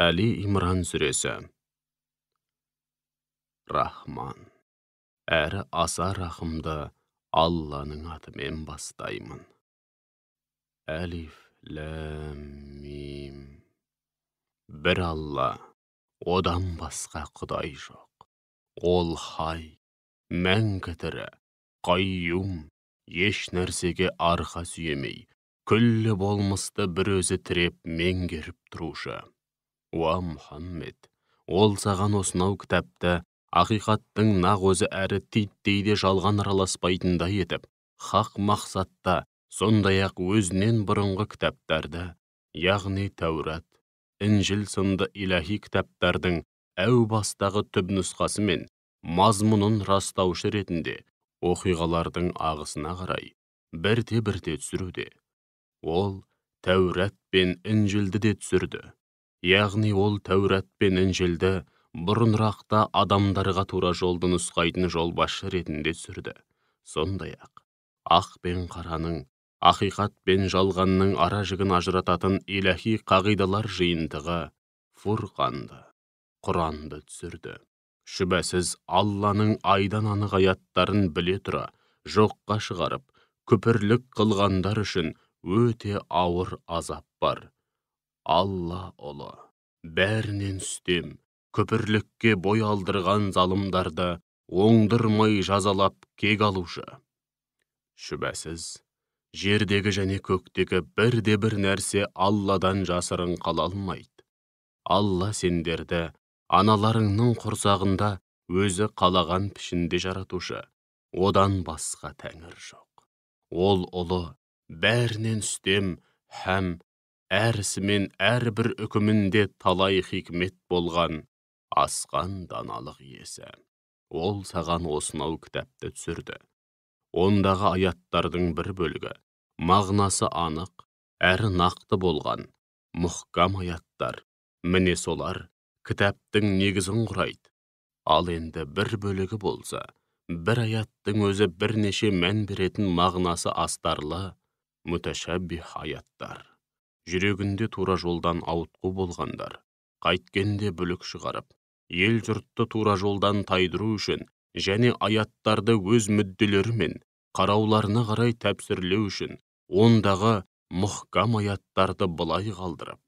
Әли Имран сүресі. Рахман, әрі аса рахымды Алланың атымен бастаймын. Әлиф, ләм, мим. Бір Алла, одан басқа құдай жоқ. Ол хай, мәңгі тірі, қайюм, еш нәрсеге арқа сүйемей, күллі болмысты бір өзі тіреп меңгеріп тұрушы. Уа Мұхаммед, ол саған осынау кітапты ақиқаттың нақ өзі әрі титтейде жалған араласпайтындай етіп, хақ мақсатта, сондай-ақ өзінен бұрынғы кітаптарды, яғни Тәурат, Інжіл сынды илахи кітаптардың әу бастағы түпнұсқасы мен мазмұнын растаушы ретінде оқиғалардың ағысына қарай бірте-бірте түсіруде. Ол Тәурат пен Інжілді де түсірді. Яғни ол Тәурат пен Інжілді бұрынырақта адамдарға тура жолды нұсқайтын жолбасшы ретінде түсірді. Сондай-ақ, ақ пен қараның, ақиқат пен жалғанның ара жігін ажырататын илахи қағидалар жиынтығы Фурқанды, Құранды түсірді. Шүбәсіз Алланың айдан анық аяттарын біле тұра, жоққа шығарып, күпірлік қылғандар үшін өте ауыр азап бар. Алла ұлы, бәрінен үстем, күпірлікке бой алдырған залымдарды оңдырмай жазалап кек алушы. Шүбәсіз, жердегі және көктегі бірде-бір нәрсе Алладан жасырын қала алмайды. Алла сендерді аналарыңның құрсағында өзі қалаған пішінде жаратушы, одан басқа тәңір жоқ. Ол ұлы, бәрінен үстем һәм әрісімен әрбір үкімінде талай хикмет болған асқан даналық иесі. Ол саған осынау кітапты түсірді. Ондағы аяттардың бір бөлігі, мағынасы анық, әрі нақты болған, мұхкам аяттар, міне солар кітаптың негізін құрайды. Ал енді бір бөлігі болса, бір аяттың өзі бірнеше мән беретін мағынасы астарлы, мүтәшәббих аяттар. Жүрегінде тура жолдан ауытқу болғандар, қайткенде бүлік шығарып, ел жұртты тура жолдан тайдыру үшін және аяттарды өз мүдделері мен қарауларына қарай тәпсірлеу үшін ондағы мұхкам аяттарды былай қалдырып,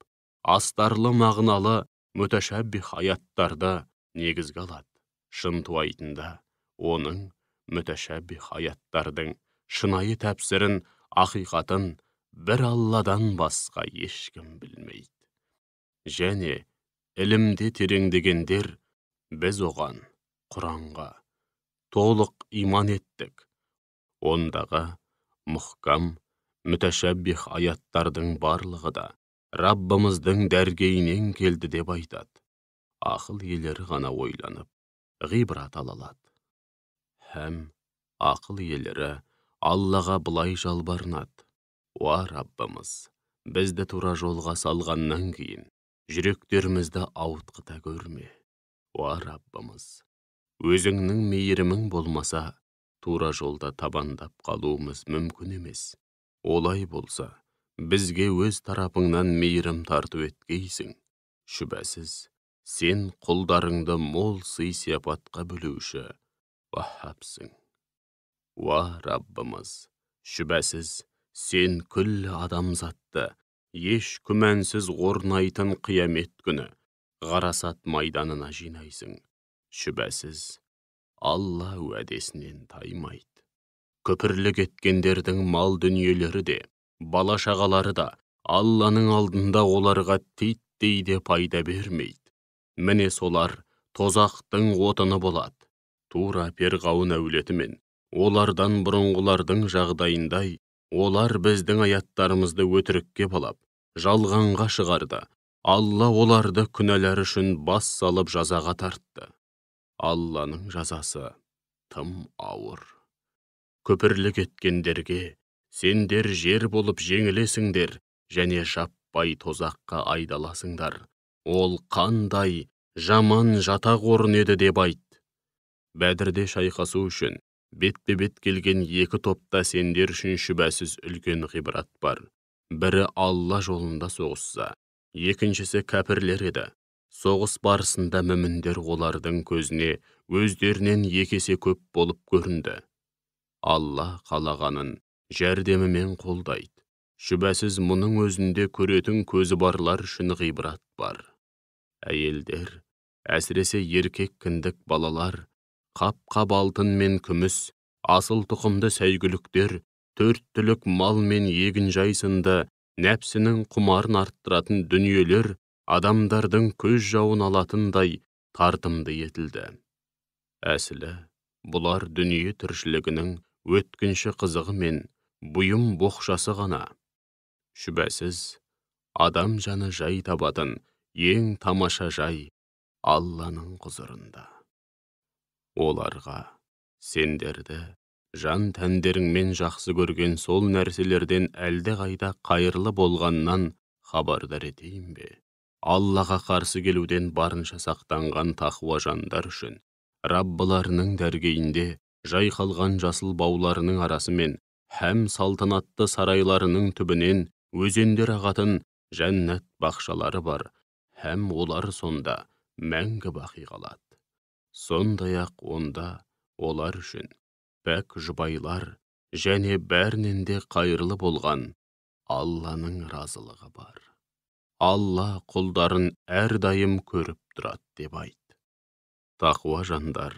астарлы мағыналы мүтәшәббих аяттарды негізге алады. Шынтуайтында оның мүтәшәббих аяттардың шынайы тәпсірін, ақиқатын бір Алладан басқа ешкім білмейді. Және ілімде тереңдегендер, біз оған, Құранға, толық иман еттік. Ондағы мұхкам, мүтәшәббих аяттардың барлығы да Раббымыздың дәргейінен келді деп айтады. Ақыл иелері ғана ойланып, ғибрат ала алады. Һәм ақыл иелері Аллаға былай жалбарынады. Уа Раббымыз, бізді тура жолға салғаннан кейін, жүректерімізді ауытқыта көрме. Уа Раббымыз, өзіңнің мейірімің болмаса, тура жолда табандап қалуымыз мүмкін емес. Олай болса, бізге өз тарапыңнан мейірім тарту еткейсің. Шүбәсіз, сен құлдарыңды мол сый-сияпатқа бөлеуші, Ваххабсың. Уа Раббымыз, шүбәсіз, сен күллі адамзатты еш күмәнсіз орнайтын қиямет күні ғарасат майданына жинайсың. Шүбәсіз, Алла уәдесінен таймайды. Күпірлік еткендердің мал дүниелері де, бала шағалары да Алланың алдында оларға титтей де пайда бермейді. Міне солар тозақтың отыны болады. Тура Перғауын әулеті мен олардан бұрынғылардың жағдайындай, олар біздің аяттарымызды өтірікке балап, жалғанға шығарды. Алла оларды күнәлар үшін бас салып жазаға тартты. Алланың жазасы тым ауыр. Күпірлік еткендерге, сендер жер болып жеңілесіңдер және жаппай тозаққа айдаласыңдар. Ол қандай жаман жатақ орын еді деп айт. Бәдірде шайқасу үшін бетпе-бет келген екі топта сендер үшін шүбәсіз үлкен ғибрат бар. Бірі Алла жолында соғысса, екіншісі кәпірлер еді. Соғыс барысында мүміндер олардың көзіне өздерінен екесе көп болып көрінді. Алла қалағанын жәрдемімен қолдайды. Шүбәсіз мұның өзінде көретін көзі барлар үшін ғибрат бар. Әйелдер, әсіресе еркек кіндік балалар, қап-қап алтын мен күміс, асыл тұқымды сәйгүліктер, төрт түлік мал мен егінжай сынды нәпсінің құмарын арттыратын дүниелер адамдардың көз жауын алатындай тартымды етілді. Әсілі, бұлар дүние тіршілігінің өткінші қызығы мен бұйым боқшасы ғана. Шүбәсіз, адам жаны жай табатын ең тамаша жай Алланың құзырында. Оларға сендерді жан тәндеріңмен жақсы көрген сол нәрселерден әлде қайда қайырлы болғаннан хабардар етейін бе? Аллаға қарсы келуден барынша сақтанған тақуа жандар үшін Раббыларының дәргейінде жайқалған жасыл бауларының арасымен һәм салтанатты сарайларының түбінен өзендер ағатын жәннат бақшалары бар, һәм олар сонда мәңгі бақи қалады. Сондай-ақ онда олар үшін пәк жұбайлар және бәрінен де қайырлы болған Алланың разылығы бар. Алла құлдарын әрдайым көріп тұрады деп айт. Тақуа жандар,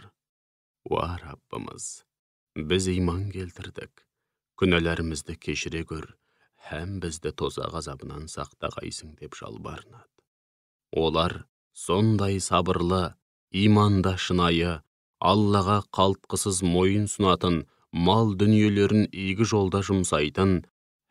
уа Раббымыз, біз иман келтірдік, күнәларымызды кешіре көр, һәм бізді тозақ азабынан сақтағайсың деп жалбарынады. Олар сондай сабырлы, иманда шынайы, Аллаға қалтқысыз мойын сұнатын, мал дүниелерін игі жолда жұмсайтын,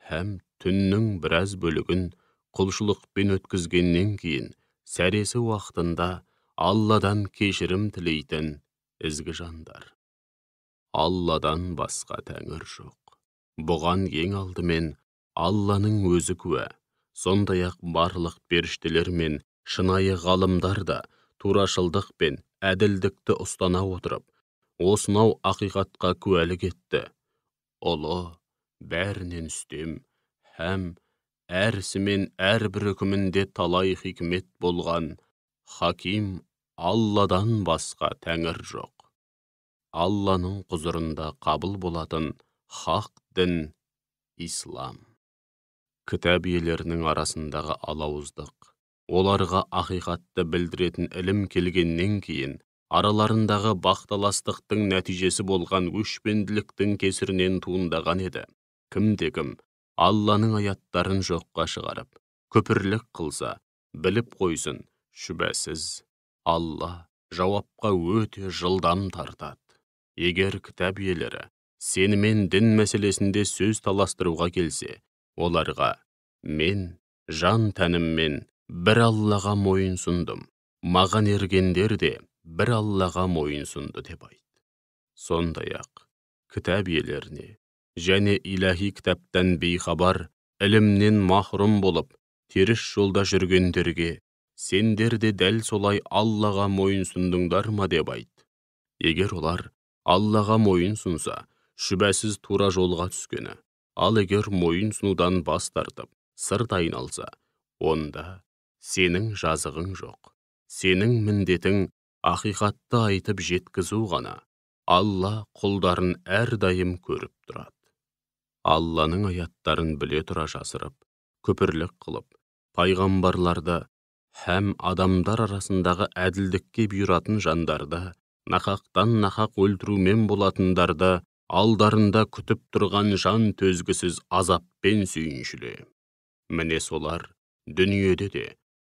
һәм түннің біраз бөлігін құлшылықпен өткізгеннен кейін сәресі уақытында Алладан кешірім тілейтін ізгі жандар. Алладан басқа тәңір жоқ. Бұған ең алдымен Алланың өзі куә, сондай-ақ барлық періштелер мен шынайы ғалымдар да турашылдық пен әділдікті ұстана отырып, осынау ақиқатқа куәлік етті. Ұлы, бәрінен үстем, һәм әрісі мен әрбір үкімінде талай хикмет болған Хаким Алладан басқа тәңір жоқ. Алланың құзырында қабыл болатын хақ дін Ислам. Кітап иелерінің арасындағы алауыздық, оларға ақиқатты білдіретін ілім келгеннен кейін, араларындағы бақталастықтың нәтижесі болған өшпенділіктің кесірінен туындаған еді. Кім-де-кім Алланың аяттарын жоққа шығарып, көпірлік қылса, біліп қойсын, шүбәсіз, Алла жауапқа өте жылдам тартады. Егер кітап иелері сенімен дін мәселесінде сөз таластыруға келсе, оларға мен жан тәніммен бір Аллаға мойын сұндым, маған ергендер де бір Аллаға мойын сұнды деп айт. Сондай-ақ кітап иелеріне және иләһи кітаптан бейхабар, ілімнен махрұм болып, теріс жолда жүргендерге сендер де дәл солай Аллаға мойын сұндыңдар ма деп айт. Егер олар Аллаға мойын сұнса, шүбәсіз тура жолға түскені, ал егер мойын сұнудан бас тартып, сырт айналса, онда сенің жазығың жоқ. Сенің міндетің ақиқатты айтып жеткізу ғана. Алла құлдарын әрдайым көріп тұрады. Алланың аяттарын біле тұра жасырып, көпірлік қылып, пайғамбарларды һәм адамдар арасындағы әділдікке бұйыратын жандарды, нақақтан нақақ өлтірумен болатындарды алдарында күтіп тұрған жан төзгісіз азаппен сүйіншіле. Міне солар дүниеде де,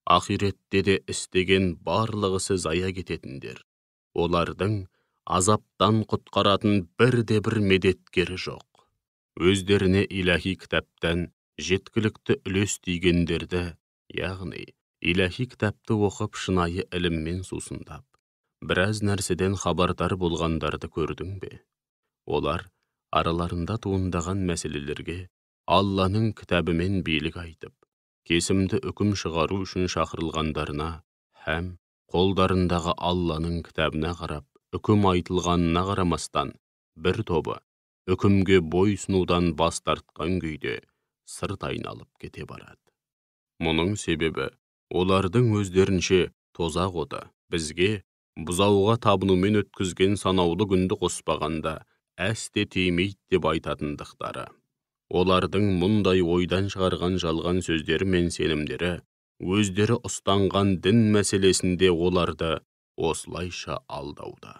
ақиретте де істеген барлығы зая кететіндер. Олардың азаптан құтқаратын бірде-бір медеткері жоқ. Өздеріне иләһи кітаптан жеткілікті үлес тигендерді, яғни иләһи кітапты оқып шынайы іліммен сусындап, біраз нәрседен хабардар болғандарды көрдің бе? Олар араларында туындаған мәселелерге Алланың кітабымен билік айтып, кесімді үкім шығару үшін шақырылғандарына һәм қолдарындағы Алланың кітабына қарап, үкім айтылғанына қарамастан, бір тобы үкімге бой сұнудан бас тартқан күйде сырт айналып кете барады. Мұның себебі олардың өздерінше Тозақ оты бізге бұзауға табынумен өткізген санаулы күнді қоспағанда әсте тимейді деп айтатындықтары. Олардың мұндай ойдан шығарған жалған сөздері мен сенімдері, өздері ұстанған дін мәселесінде оларды осылайша алдауда.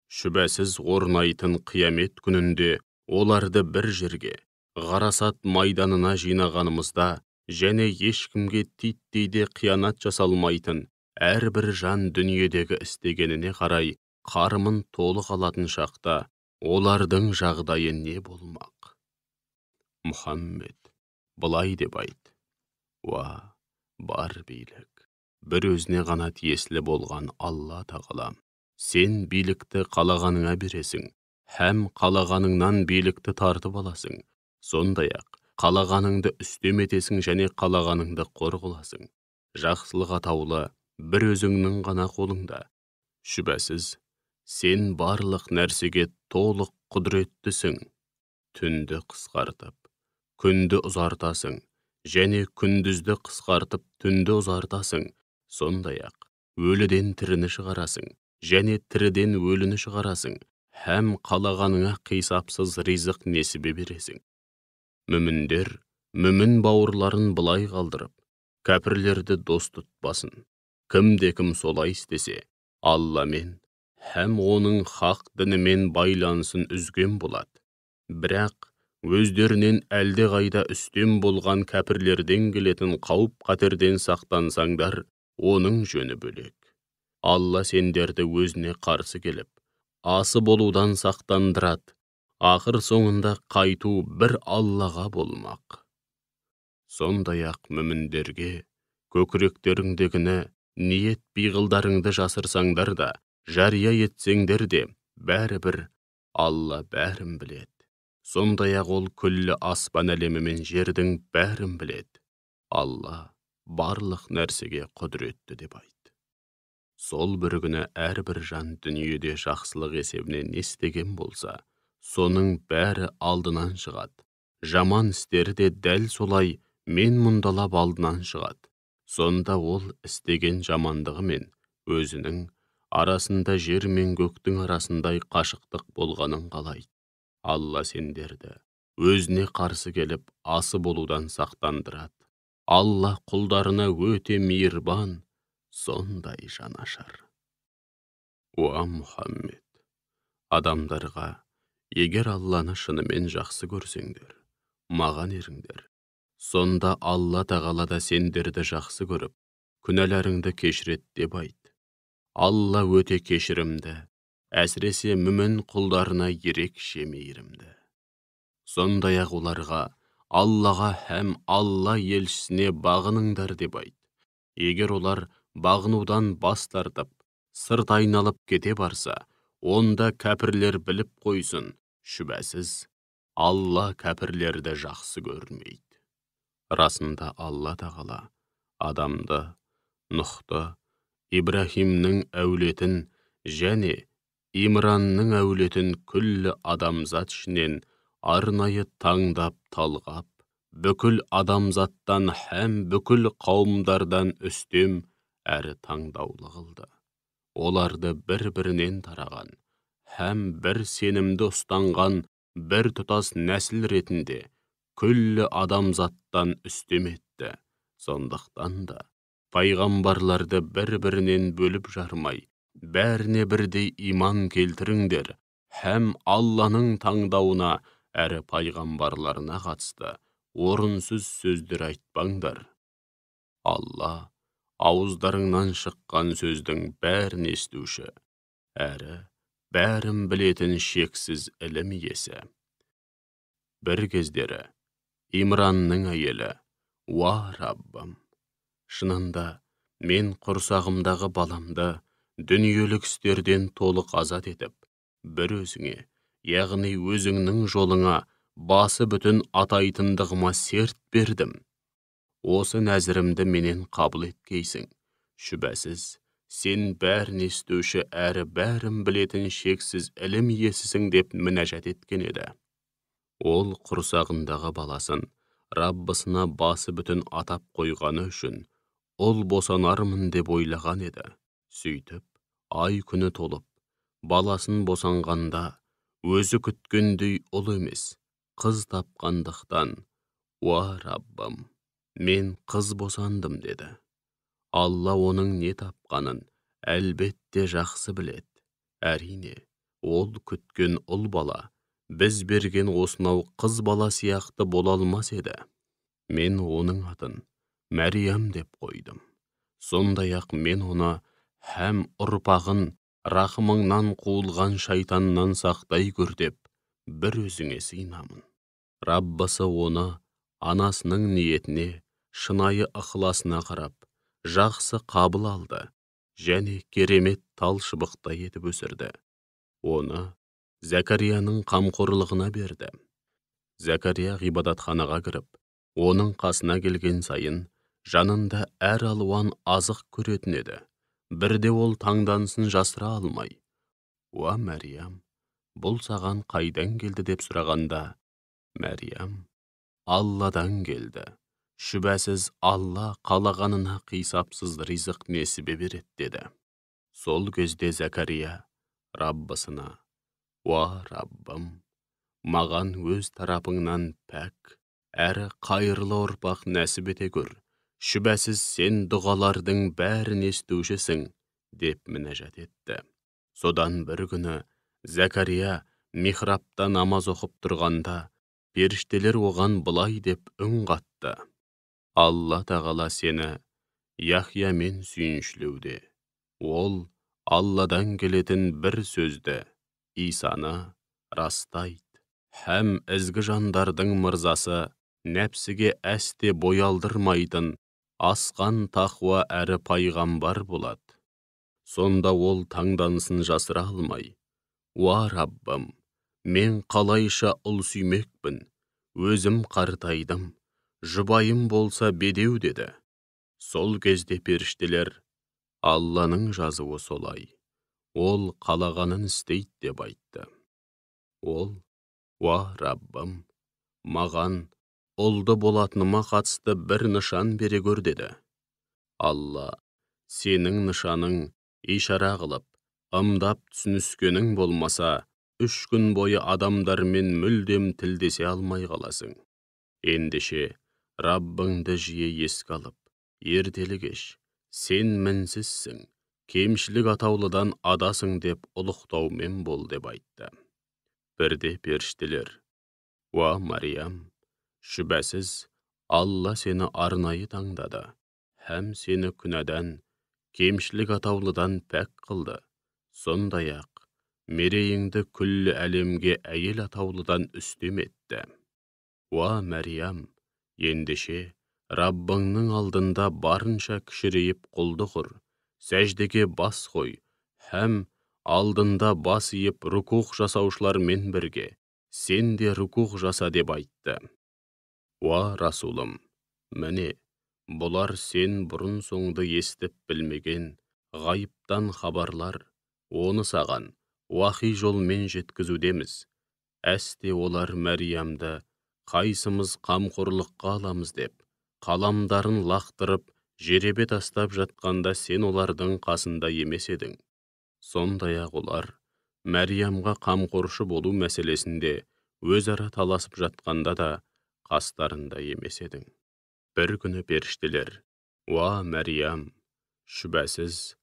Шүбәсіз орнайтын қиямет күнінде оларды бір жерге, ғарасат майданына жинағанымызда, және ешкімге титтейде қиянат жасалмайтын әрбір жан дүниедегі істегеніне қарай қарымын толық алатын шақта олардың жағдайы не болмақ? Мұхаммед, былай деп айт: уа, бар билік бір өзіне ғана тиесілі болған Алла тағала. Сен билікті қалағаныңа бересің, һәм қалағаныңнан билікті тартып аласың. Сондай-ақ қалағаныңды үстем етесің және қалағаныңды қор қыласың. Жақсылық атаулы бір өзіңнің ғана қолыңда. Шүбәсіз, сен барлық нәрсеге толық құдіреттісің. Түнді қысқартып, күнді ұзартасың, және күндізді қысқартып, түнді ұзартасың. Сондай-ақ өліден тіріні шығарасың, және тіріден өліні шығарасың, һәм қалағаныңа қисапсыз ризық несібе бересің. Мүміндер, мүмін бауырларын былай қалдырып, кәпірлерді дос тұтпасын. Кімде-кім солай істесе, Алламен һәм оның хақ дінімен байланысын үзген болады. Бірақ өздерінен әлде қайда үстем болған кәпірлерден келетін қауіп-қатерден сақтансаңдар, оның жөні бөлек. Алла сендерді өзіне қарсы келіп, асы болудан сақтандырады. Ақыр соңында қайту бір Аллаға болмақ. Сондай-ақ мүміндерге көкіректеріңдегіні, ниет пиғылдарыңды жасырсаңдар да, жария етсеңдер де, бәрібір Алла бәрін біледі. Сондай-ақ ол күллі аспан әлемі мен жердің бәрін біледі. Алла барлық нәрсеге құдіретті деп айт. Сол бір күні әрбір жан дүниеде жақсылық есебінен не істеген болса, соның бәрі алдынан шығады. Жаман істері де дәл солай мен мұндалап алдынан шығады. Сонда ол істеген жамандығы мен өзінің арасында жер мен көктің арасындай қашықтық болғанын қалайды. Алла сендерді өзіне қарсы келіп асы болудан сақтандырады. Алла құлдарына өте мейірбан, сондай жанашыр. Уа Мұхаммед, адамдарға: егер Алланы шынымен жақсы көрсеңдер, маған еріңдер. Сонда Алла тағала да сендерді жақсы көріп, күнәларыңды кешіреді деп айт. Алла өте кешірімді, әсіресе мүмін құлдарына ерекше мейірімді. Сондай-ақ оларға: Аллаға һәм Алла елшісіне бағыныңдар деп айт. Егер олар бағынудан бас тартып, сырт айналып кете барса, онда кәпірлер біліп қойсын, шүбәсіз, Алла кәпірлерді жақсы көрмейді. Расында Алла тағала адамды, Нұхты, Ибрахимнің әулетін және Имранның әулетін күллі адамзат ішінен арнайы таңдап талғап, бүкіл адамзаттан һәм бүкіл қауымдардан үстем әрі таңдаулы қылды. Оларды бір-бірінен тараған һәм бір сенімді ұстанған бір тұтас нәсіл ретінде күллі адамзаттан үстем етті. Сондықтан да пайғамбарларды бір-бірінен бөліп жармай, бәріне бірдей иман келтіріңдер һәм Алланың таңдауына әрі пайғамбарларына қатысты орынсыз сөздер айтпаңдар. Алла ауыздарыңнан шыққан сөздің бәрін естуші, әрі бәрін білетін шексіз ілім иесі. Бір кездері Имранның әйелі: уа Раббым, шынында мен құрсағымдағы баламды дүниелік істерден толық азат етіп, бір өзіңе, яғни өзіңнің жолыңа басы бүтін атайтындығыма серт бердім. Осы нәзірімді менен қабыл еткейсің. Шүбәсіз, сен бәрін естуші әрі бәрін білетін шексіз ілім иесісің деп мінәжат еткен еді. Ол құрсағындағы баласын Раббысына басы бүтін атап қойғаны үшін ол босанармын деп ойлаған еді. Сөйтіп, ай күні толып, баласын босанғанда, өзі күткендей ұл емес, қыз тапқандықтан, уа Раббым, мен қыз босандым деді. Алла оның не тапқанын әлбетте жақсы біледі. Әрине, ол күткен ұл бала, біз берген осынау қыз бала сияқты бола алмас еді. Мен оның атын Мәриям деп қойдым. Сондай-ақ мен оны һәм ұрпағын рахымыңнан қуылған шайтаннан сақтай көр деп, бір өзіңе сыйынамын. Раббысы оны анасының ниетіне, шынайы ықыласына қарап, жақсы қабыл алды, және керемет тал шыбықтай етіп өсірді. Оны Зәкәрияның қамқорлығына берді. Зәкәрия ғибадатханаға кіріп, оның қасына келген сайын, жанында әр алуан азық көретін еді. Бірде ол таңданысын жасыра алмай, уа Мәриям, бұл саған қайдан келді деп сұрағанда, Мәриям, Алладан келді. Шүбәсіз Алла қалағанына қисапсыз ризық несібе береді деді. Сол кезде Зәкәрия Раббысына, уа Раббым, маған өз тарапыңнан пәк, әрі қайырлы ұрпақ нәсіп ете көр. Шүбәсіз сен дұғалардың бәрін естушісің, деп мінәжат етті. Содан бір күні Зәкәрия михрабта намаз оқып тұрғанда, періштелер оған былай деп үн қатты. Алла тағала сені Яхиямен сүйіншілеуде. Ол Алладан келетін бір сөзді, Исаны растайды. Һәм ізгі жандардың мырзасы, нәпсіге әсте боялдырмайтын, асқан тақуа әрі пайғамбар болады. Сонда ол таңданысын жасыра алмай, уа Раббым, мен қалайша ұл сүймекпін, өзім қартайдым, жұбайым болса бедеу деді. Сол кезде періштелер, Алланың жазуы солай, ол қалағанын істейді деп айтты. Ол, уа Раббым, маған ұлды болатыныма қатысты бір нышан бере көр деді. Алла, сенің нышаның ишара қылып, ымдап түсініскенің болмаса, 3 күн бойы адамдармен мүлдем тілдесе алмай қаласың. Ендеше, Раббыңды жиі еске алып, ертелі кеш, сен мінсізсің, кемшілік атаулыдан адасың деп ұлықтаумен бол деп айтты. Бірде періштелер, уа Мариям, шүбәсіз Алла сені арнайы таңдады, һәм сені күнәдан, кемшілік атаулыдан пәк қылды. Сондай-ақ, мерейіңді күллі әлемге әйел атаулыдан үстем етті. Уа Мәриям, ендеше, Раббыңның алдында барынша кішірейіп құлдық ұр, сәждеге бас қой, һәм алдында бас иіп рукух жасаушылармен бірге, сен де рукух жаса деп айтты. Уа Расулым, міне, бұлар сен бұрын соңды естіп білмеген ғайыптан хабарлар, оны саған уахи жолмен жеткізудеміз. Әсте олар Мәриямды қайсымыз қамқорлыққа аламыз деп, қаламдарын лақтырып, жеребе тастап жатқанда сен олардың қасында емес едің. Сондай-ақ олар Мәриямға қамқоршы болу мәселесінде өзара таласып жатқанда да қастарында емес едің. Бір күні періштелер, уа Мәриям, шүбәсіз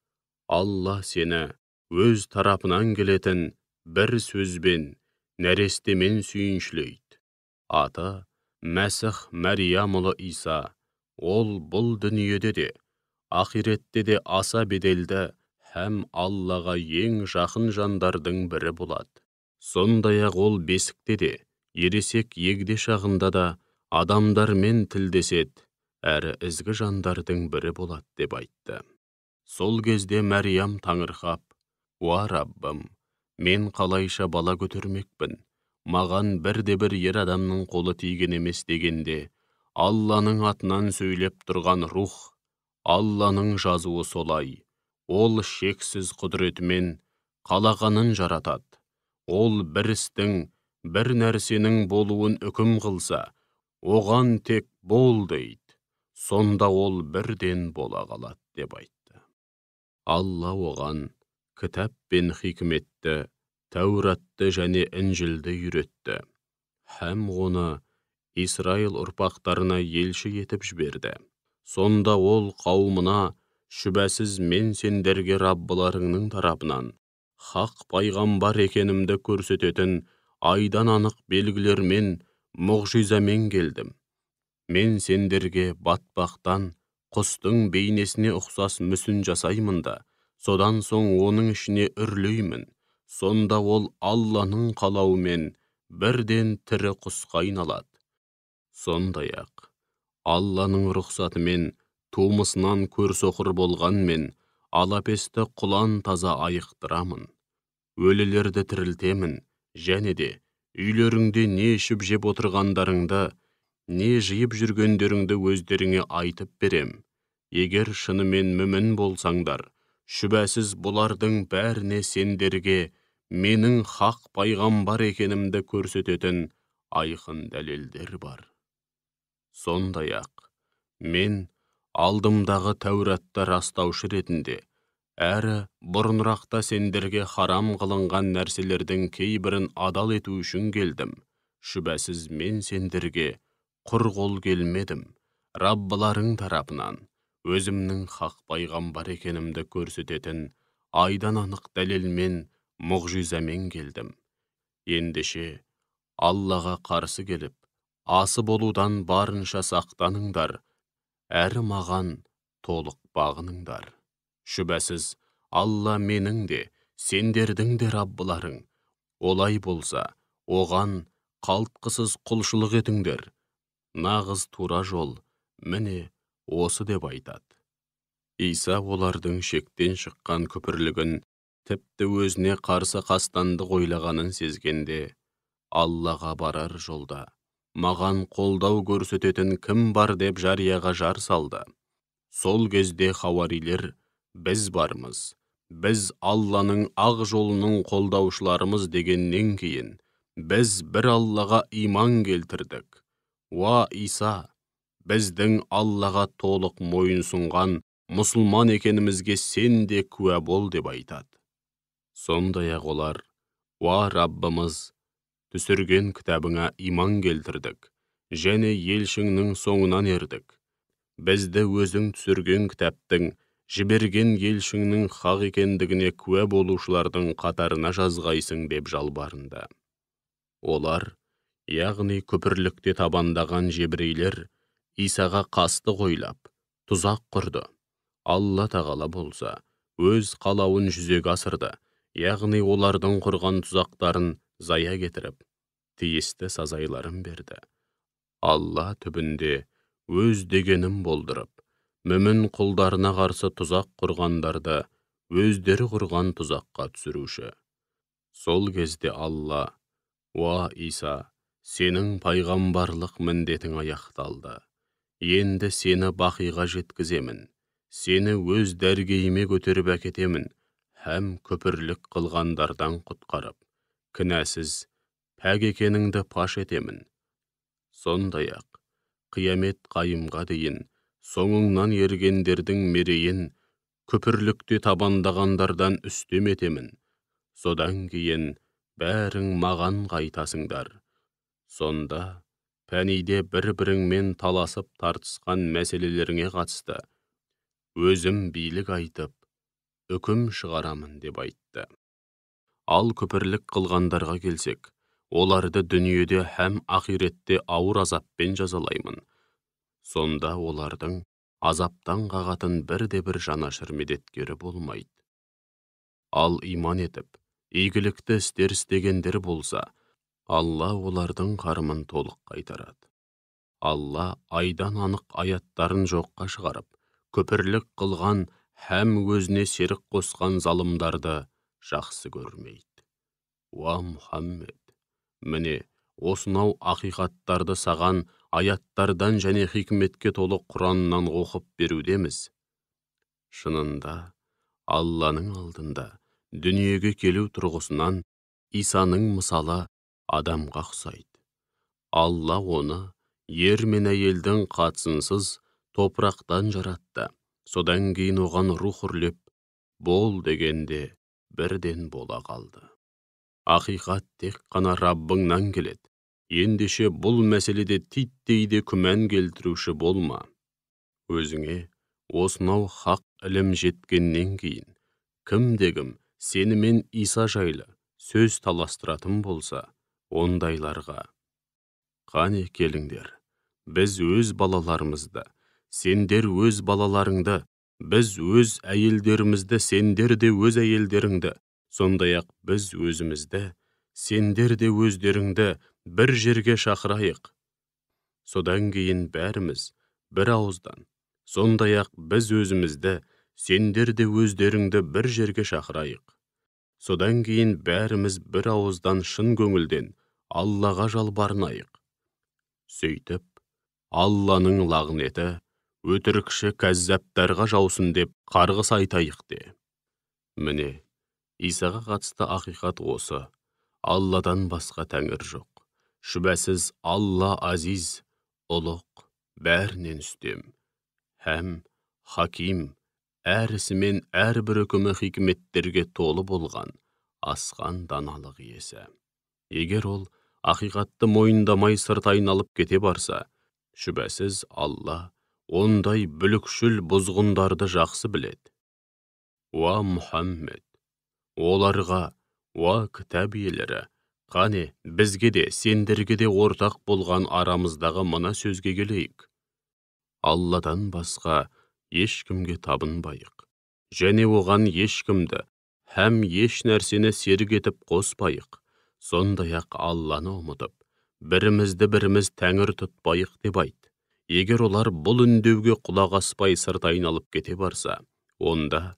Алла сені өз тарапынан келетін бір сөзбен, нәрестемен сүйіншілейді. Аты Мәсіх Мәриямұлы Иса, ол бұл дүниеде де, ақиретте де аса беделді һәм Аллаға ең жақын жандардың бірі болады. Сондай-ақ ол бесікте де, ересек егде шағында да адамдармен тілдеседі, әрі ізгі жандардың бірі болады деп айтты. Сол кезде Мәриям таңырқап, уа Раббым, мен қалайша бала көтермекпін, маған бірде-бір ер адамның қолы тиген емес дегенде, Алланың атынан сөйлеп тұрған рух, Алланың жазуы солай, ол шексіз құдіретімен қалағанын жаратады. Ол бір істің, бір нәрсенің болуын үкім қылса, оған тек бол дейді. сонда ол бірден бола қалады деп айтты. Алла оған кітап пен хикметті, Тәуратты және Інжілді үйретті, һәм оны Исраил ұрпақтарына елші етіп жіберді. Сонда ол қауымына, шүбәсіз мен сендерге Раббыларыңның тарапынан хақ пайғамбар екенімді көрсететін айдан анық белгілермен, мұғжизамен келдім. Мен сендерге батпақтан құстың бейнесіне ұқсас мүсін жасаймын да, содан соң оның ішіне үрлеймін. Сонда ол Алланың қалауымен бірден тірі құсқа айналады. Сондай-ақ Алланың рұқсатымен тумысынан көрсоқыр болғанмен, алапесті құлан таза айықтырамын. Өлілерді тірілтемін, және де үйлеріңде не ішіп жеп отырғандарыңды, не жиып жүргендеріңді өздеріңе айтып берем. Егер шынымен мүмін болсаңдар, шүбәсіз бұлардың бәріне сендерге менің хақ пайғамбар екенімді көрсететін айқын дәлелдер бар. Сондай-ақ мен алдымдағы Тәуратты растаушы ретінде, әрі бұрынырақта сендерге харам қылынған нәрселердің кейбірін адал ету үшін келдім. Шүбәсіз мен сендерге құр қол келмедім. Раббыларың тарапынан өзімнің хақ пайғамбар екенімді көрсететін айдан анық дәлелмен, мұғжизамен келдім. Ендеше Аллаға қарсы келіп, асы болудан барынша сақтаныңдар, әрі маған толық бағыныңдар. Шүбәсіз Алла менің де, сендердің де Раббыларың. Олай болса, оған қалтқысыз құлшылық етіңдер. Нағыз тура жол, міне осы деп айтады. Иса олардың шектен шыққан күпірлігін, тіпті өзіне қарсы қастандық ойлағанын сезгенде, Аллаға барар жолда маған қолдау көрсететін кім бар деп жарияға жар салды. Сол кезде хауарилер, біз бармыз, біз Алланың ақ жолының қолдаушыларымыз дегеннен кейін, біз бір Аллаға иман келтірдік. Уа Иса, біздің Аллаға толық мойынсұнған мұсылман екенімізге сен де куә бол деп айтады. Сондай-ақ олар, уа Раббымыз, түсірген кітабыңа иман келтірдік, және елшіңнің соңынан ердік. Бізді өзің түсірген кітаптың, жіберген елшіңнің хақ екендігіне куә болушылардың қатарына жазғайсың деп жалбарынды. Олар, яғни күпірлікте табандаған жебірейлер, Исаға қастық ойлап, тұзақ құрды. Алла тағала болса, өз қалауын жүзеге асырды, яғни олардың құрған тұзақтарын зая кетіріп, тиісті сазайларын берді. Алла түбінде өз дегенін болдырып, мүмін құлдарына қарсы тұзақ құрғандарды өздері құрған тұзаққа түсіруші. Сол кезде Алла, уа Иса, сенің пайғамбарлық міндетің аяқталды. Енді сені бақиға жеткіземін, сені өз дәргейіме көтеріп әкетемін, һәм күпірлік қылғандардан құтқарып, кінәсіз, пәк екеніңді паш етемін. Сондай-ақ, қиямет қайымға дейін, соңыңнан ергендердің мерейін, күпірлікте табандағандардан үстем етемін. Содан кейін бәрің маған қайтасыңдар. Сонда пәниде бір-біріңмен таласып тартысқан мәселелеріңе қатысты өзім билік айтып, үкім шығарамын деп айтты. Ал күпірлік қылғандарға келсек, оларды дүниеде һәм ақиретте ауыр азаппен жазалаймын. Сонда олардың азаптан қағатын бірде-бір жанашыр медеткері болмайды. Ал иман етіп, игілікті істер істегендер болса, Алла олардың қарымын толық қайтарады. Алла айдан анық аяттарын жоққа шығарып, күпірлік қылған һәм өзіне серік қосқан залымдарды жақсы көрмейді. Уа Мұхаммед, міне осынау ақиқаттарды саған аяттардан және хикметке толы Құраннан оқып берудеміз. Шынында, Алланың алдында дүниеге келу тұрғысынан Исаның мысалы адамға ұқсайды. Алла оны ер мен әйелдің қатысынсыз топырақтан жаратты. Содан кейін оған рух үрлеп, бол дегенде бірден бола қалды. Ақиқат тек қана Раббыңнан келеді. Ендеше бұл мәселеде титтей де күмән келтіруші болма. Өзіңе осынау хақ ілім жеткеннен кейін, кім сенімен Иса жайлы сөз таластыратын болса, ондайларға: қане келіңдер, біз өз балаларымызды, сендер өз балаларыңды, біз өз әйелдерімізді, сендер де өз әйелдеріңді, сондай-ақ біз өзімізді, сендер де өздеріңді бір жерге шақырайық. Содан кейін бәріміз бір ауыздан, сондай-ақ біз өзімізді, сендер де өздеріңді бір жерге шақырайық. Содан кейін бәріміз бір ауыздан шын көңілден Аллаға жалбарынайық. Сөйтіп, Алланың лағнеті өтірікші кәззаптарға жаусын деп қарғыс айтайық де. Міне, Исаға қатысты ақиқат осы: Алладан басқа тәңір жоқ. Шүбәсіз Алла азиз, ұлық, бәрінен үстем, һәм хаким, әр ісімен әрбір үкімі хикметтерге толы болған асқан даналық иесі. Егер ол ақиқатты мойындамай сырт айналып кете барса, шүбәсіз Алла ондай бүлікшіл бұзғындарды жақсы біледі. Уа Мұхаммед, оларға: уа кітап иелері, қане бізге де сендерге де ортақ болған арамыздағы мына сөзге келейік. Алладан басқа ешкімге табынбайық, және оған ешкімді һәм еш нәрсені серік етіп қоспайық. Сондай-ақ Алланы ұмытып, бірімізді біріміз тәңір тұтпайық деп айт. Егер олар бұл үндеуге құлақ аспай сырт айналып кете барса, онда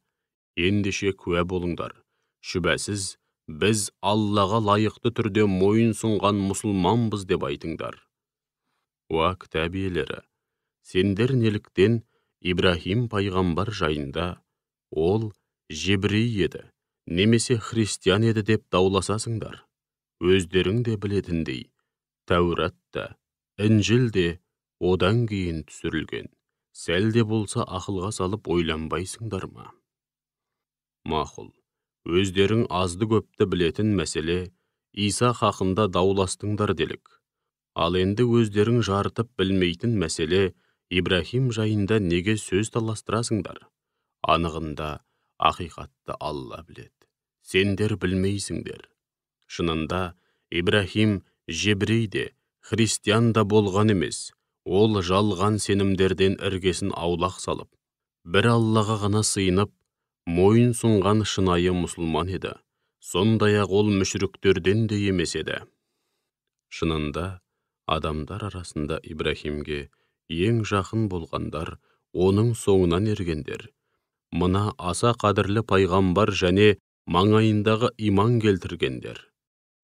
ендеше куә болыңдар: шүбәсіз біз Аллаға лайықты түрде мойын сұнған мұсылманбыз деп айтыңдар. Уа кітап иелері, сендер неліктен Ибрахим пайғамбар жайында ол жебрей еді, немесе христиан еді деп дауласасыңдар? Өздерің де білетіндей, Тәурат та, Інжіл де одан кейін түсірілген. Сәл де болса ақылға салып ойланбайсыңдар ма? Мақұл, өздерің азды көпті білетін мәселе Иса хақында дауластыңдар делік. Ал енді өздерің жарытып білмейтін мәселе Ибрахим жайында неге сөз таластырасыңдар? Анығында ақиқатты Алла біледі, сендер білмейсіңдер. Шынында Ибрахим жебрей де, христиан да болған емес. Ол жалған сенімдерден іргесін аулақ салып, бір Аллаға ғана сыйынып, мойын сұнған шынайы мұсылман еді. Сондай-ақ ол мүшріктерден де емес еді. Шынында адамдар арасында Ибрахимге ең жақын болғандар оның соңынан ергендер. Мына аса қадірлі пайғамбар және маңайындағы иман келтіргендер.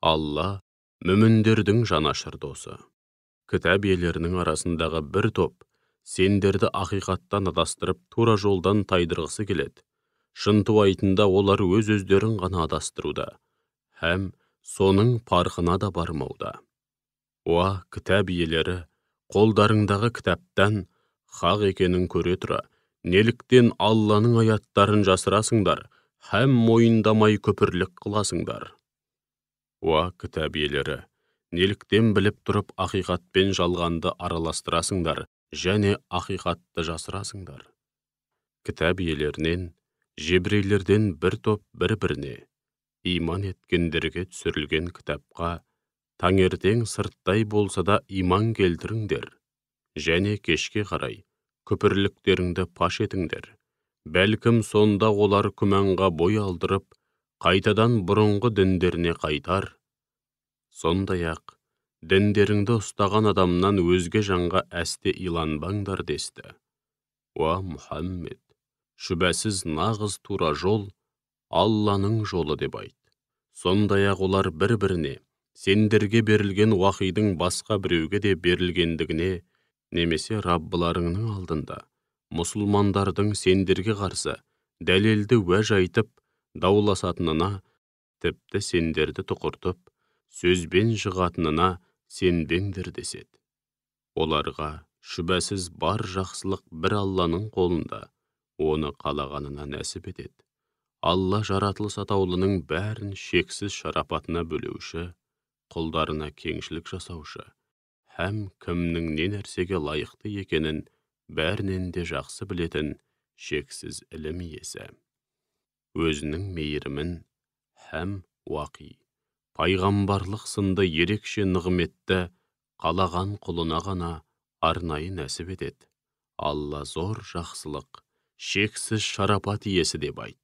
Алла мүміндердің жанашыр досы. Кітап иелерінің арасындағы бір топ сендерді ақиқаттан адастырып, тура жолдан тайдырғысы келеді. Шынтуайтында олар өз-өздерін ғана адастыруда, һәм соның парқына да бармауда. Уа кітап иелері, қолдарыңдағы кітаптан хақ екенін көре тұра, неліктен Алланың аяттарын жасырасыңдар, һәм мойындамай күпірлік қыласыңдар? Уа кітап иелері, неліктен біліп тұрып ақиқатпен жалғанды араластырасыңдар, және ақиқатты жасырасыңдар? Кітап иелерінен, жебрейлерден бір топ бір-біріне, иман еткендерге түсірілген кітапқа, таңертең сырттай болса да иман келтіріңдер, және кешке қарай күпірліктеріңді паш етіңдер. Бәлкім сонда олар күмәнға бой алдырып, қайтадан бұрынғы діндеріне қайтар. Сондай-ақ, діндеріңді ұстаған адамнан өзге жанға әсте иланбаңдар десті. Уа Мұхаммед, шүбәсіз нағыз тура жол Алланың жолы деп айт. Сондай-ақ олар бір-біріне, сендерге берілген уахидың басқа біреуге де берілгендігіне, немесе Раббыларыңның алдында мұсылмандардың сендерге қарсы дәлелді уәж айтып, дауласатынына, тіпті сендерді тұқыртып, сөзбен жығатынына сенбеңдер деседі. Оларға Шүбәсіз бар жақсылық бір Алланың қолында, оны қалағанына нәсіп етеді. Алла жаратылыс атаулының бәрін шексіз шарапатына бөлеуші, құлдарына кеңшілік жасаушы, һәм кімнің не нәрсеге лайықты екенін бәрінен де жақсы білетін шексіз ілім иесі. Өзінің мейірімін һәм уақи, пайғамбарлық сынды ерекше нығметті қалаған құлына ғана арнайы нәсіп етеді. Алла зор жақсылық, шексіз шарапат иесі деп айт.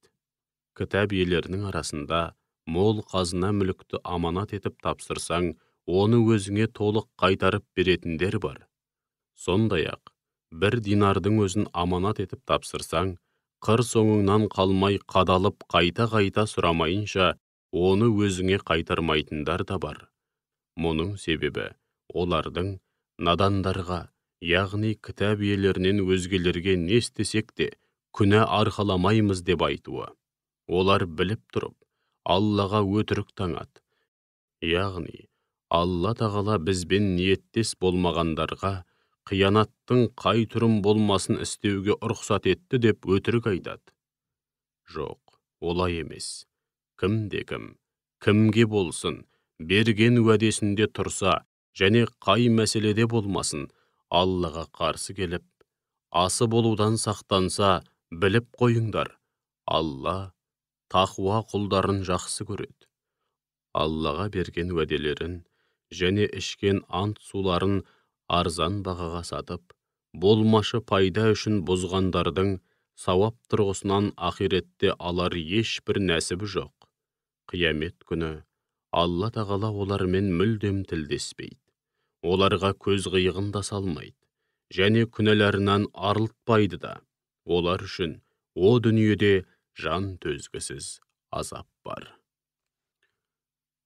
Кітап иелерінің арасында мол қазына мүлікті аманат етіп тапсырсаң, оны өзіңе толық қайтарып беретіндер бар. Сондай-ақ, бір динардың өзін аманат етіп тапсырсаң, қыр соңыңнан қалмай қадалып қайта-қайта сұрамайынша, оны өзіңе қайтармайтындар да бар. Мұның себебі, олардың надандарға, яғни кітап иелерінен өзгелерге не істесек те, күнә арқаламаймыз деп айтуы. Олар біліп тұрып, Аллаға өтірік таңады. Яғни, Алла тағала бізбен ниеттес болмағандарға қиянаттың қай түрін болмасын істеуге рұқсат етті деп өтірік айтады. Жоқ, олай емес. Кім-кім, кімге болсын, берген уәдесінде тұрса, және қай мәселеде болмасын, Аллаға қарсы келіп, асы болудан сақтанса, біліп қойыңдар. Алла тақуа құлдарын жақсы көреді. Аллаға берген уәделерін және ішкен ант суларын арзан бағаға сатып, болмашы пайда үшін бұзғандардың сауап тұрғысынан ақиретте алар ешбір нәсібі жоқ. Қиямет күні Алла тағала олармен мүлдем тілдеспейді. Оларға көз қиығын да салмайды, және күнәларынан арылтпайды да. Олар үшін о дүниеде жан төзгісіз азап бар.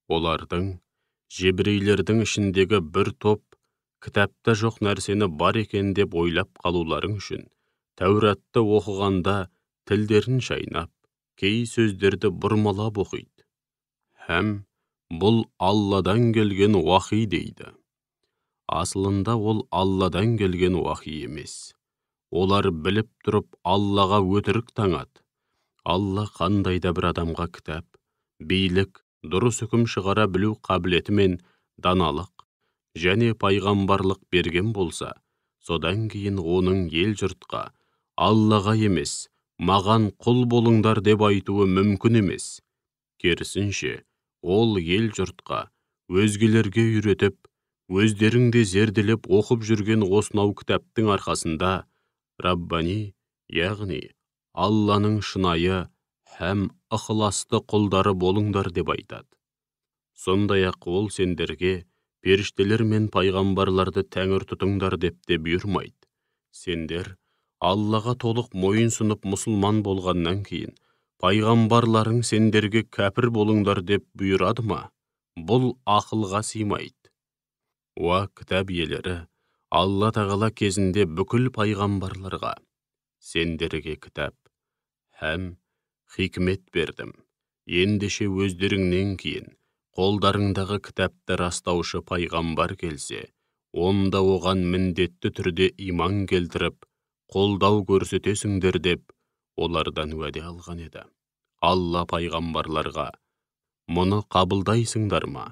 Олардың, жебірейлердің ішіндегі бір топ, кітапта жоқ нәрсені бар екен деп ойлап қалуларың үшін, Тәуратты оқығанда тілдерін шайнап, кей сөздерді бұрмалап оқиды. Һәм бұл Алладан келген уахи дейді. Асылында ол Алладан келген уахи емес. Олар біліп тұрып Аллаға өтірік таңады. Алла қандай да бір адамға кітап, билік, дұрыс үкім шығара білу қабілеті мен даналық және пайғамбарлық берген болса, содан кейін оның ел жұртқа, Аллаға емес, маған құл болыңдар деп айтуы мүмкін емес. Керісінше, ол ел жұртқа, өзгелерге үйретіп, өздеріңде зерделеп оқып жүрген осынау кітаптың арқасында, Раббани, яғни Алланың шынайы һәм ықыласты құлдары болыңдар деп айтады. Сондай-ақ ол сендерге періштелер мен пайғамбарларды тәңір тұтыңдар деп те бұйырмайды. Сендер Аллаға толық мойынсұнып мұсылман болғаннан кейін, пайғамбарларың сендерге кәпір болыңдар деп бұйырады ма? Бұл ақылға сыймайды. Уа кітап иелері, Алла тағала кезінде бүкіл пайғамбарларға, сендерге кітап һәм хикмет бердім. Ендеше өздеріңнен кейін қолдарыңдағы кітапты растаушы пайғамбар келсе, онда оған міндетті түрде иман келтіріп, қолдау көрсетесіңдер деп олардан уәде алған еді. Алла пайғамбарларға, мұны қабылдайсыңдар ма?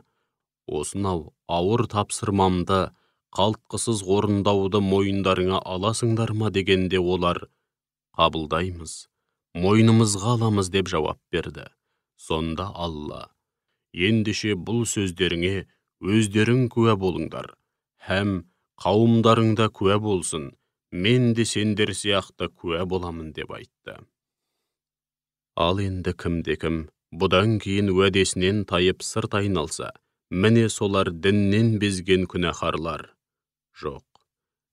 Осынау ауыр тапсырмамды қалтқысыз орындауды мойындарыңа аласыңдар ма дегенде олар, қабылдаймыз, мойнымызға аламыз деп жауап берді. Сонда Алла, ендеше бұл сөздеріңе өздерің куә болыңдар, һәм қауымдарыңда куә болсын, мен де сендер сияқты куә боламын деп айтты. Ал енді кім бұдан кейін уәдесінен тайып сырт айналса, міне солар діннен безген күнәһарлар. Жоқ,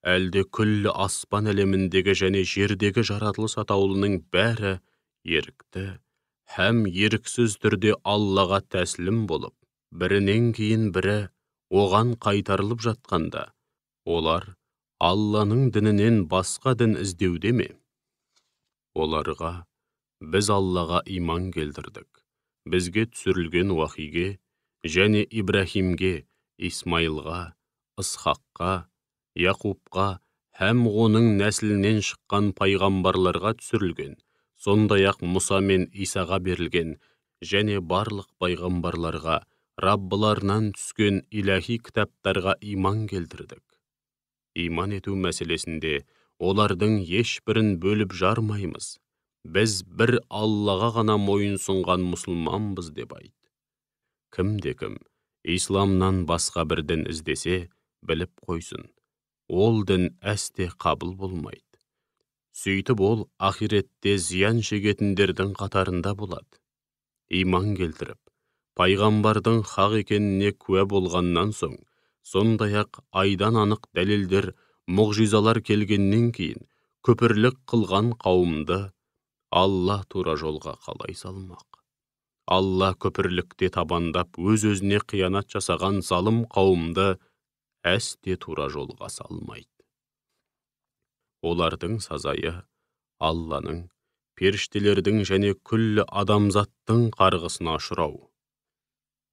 әлде күллі аспан әлеміндегі және жердегі жаратылыс атаулының бәрі ерікті һәм еріксіз түрде Аллаға тәслім болып, бірінен кейін бірі оған қайтарылып жатқанда, олар Алланың дінінен басқа дін іздеуде ме? Оларға, біз Аллаға иман келтірдік, бізге түсірілген уахиге, және Ибрахимге, Исмайылға, Исхаққа, Яқубқа һәм оның нәсілінен шыққан пайғамбарларға түсірілген, сондай-ақ Мұса мен Исаға берілген, және барлық пайғамбарларға, Раббыларынан түскен иләһи кітаптарға иман келтірдік. Иман ету мәселесінде олардың ешбірін бөліп жармаймыз. Біз бір Аллаға ғана мойынсұнған мұсылманбыз деп айт. Кім-кім исламнан басқа бір дін іздесе, біліп қойсын. Ол дін әсте қабыл болмайды. Сөйтіп ол ақиретте зиян шегетіндердің қатарында болады. Иман келтіріп, пайғамбардың хақ екеніне куә болғаннан соң, сондай-ақ айдан анық дәлелдер, мұғжизалар келгеннен кейін, күпірлік қылған қауымды Алла тура жолға қалай салмақ? Алла күпірлікте табандап, өз-өзіне қиянат жасаған залым қауымды әсте тура жолға салмайды. Олардың сазайы Алланың, періштелердің және күллі адамзаттың қарғысына ұшырау.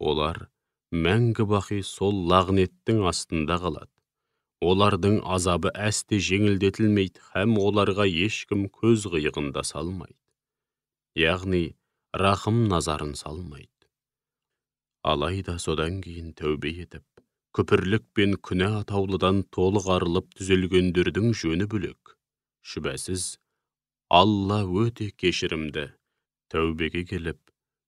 Олар мәңгі бақи сол лағнеттің астында қалады. Олардың азабы әсте жеңілдетілмейді, һәм оларға ешкім көз қиығында салмайды. Яғни, рахым назарын салмайды. Алайда содан кейін тәубе етіп, күпірлік пен күнә атаулыдан толық арылып түзелгендердің жөні бөлек. Шүбәсіз, Алла өте кешірімді, тәубеге келіп,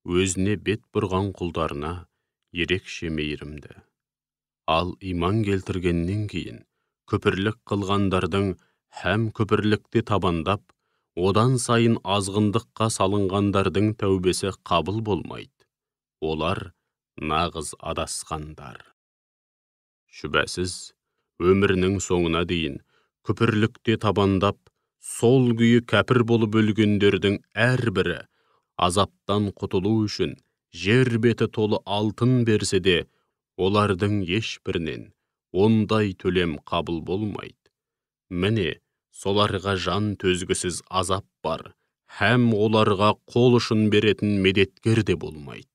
өзіне бет бұрған құлдарына ерекше мейірімді. Ал иман келтіргеннен кейін, күпірлік қылғандардың һәм күпірлікте табандап, одан сайын азғындыққа салынғандардың тәубесі қабыл болмайды. Олар нағыз адасқандар. Шүбәсіз, өмірінің соңына дейін күпірлікте табандап, сол күйі кәпір болып өлгендердің әрбірі азаптан құтылу үшін жер беті толы алтын берсе де, олардың ешбірінен ондай төлем қабыл болмайды. Міне, соларға жан төзгісіз азап бар, һәм оларға қол ұшын беретін медеткер де болмайды.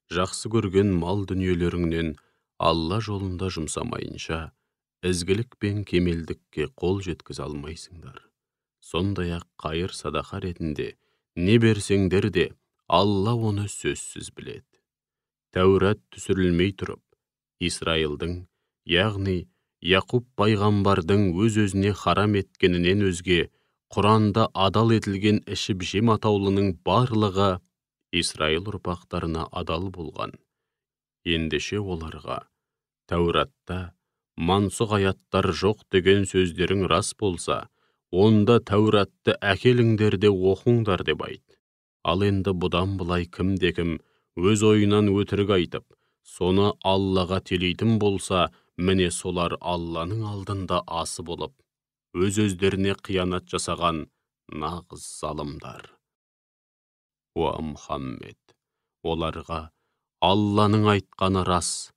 Жақсы көрген мал дүниелеріңнен Алла жолында жұмсамайынша, ізгілік пен кемелдікке қол жеткізе алмайсыңдар. Сондай-ақ қайыр садақа ретінде не берсеңдер де, Алла оны сөзсіз біледі. Тәурат түсірілмей тұрып, Исраилдің, яғни Яқуб пайғамбардың өз-өзіне харам еткенінен өзге, Құранда адал етілген ішіп-жем атаулының барлығы Исраил ұрпақтарына адал болған. Ендеше оларға, Тәуратта мансұқ аяттар жоқ деген сөздерің рас болса, онда Тәуратты әкеліңдер де оқыңдар деп айт. Ал енді бұдан былай кім-кім өз ойынан өтірік айтып, соны Аллаға телейтін болса, міне солар Алланың алдында асы болып, өз-өздеріне қиянат жасаған нағыз залымдар. Уа Мұхаммед, оларға Алланың айтқаны рас.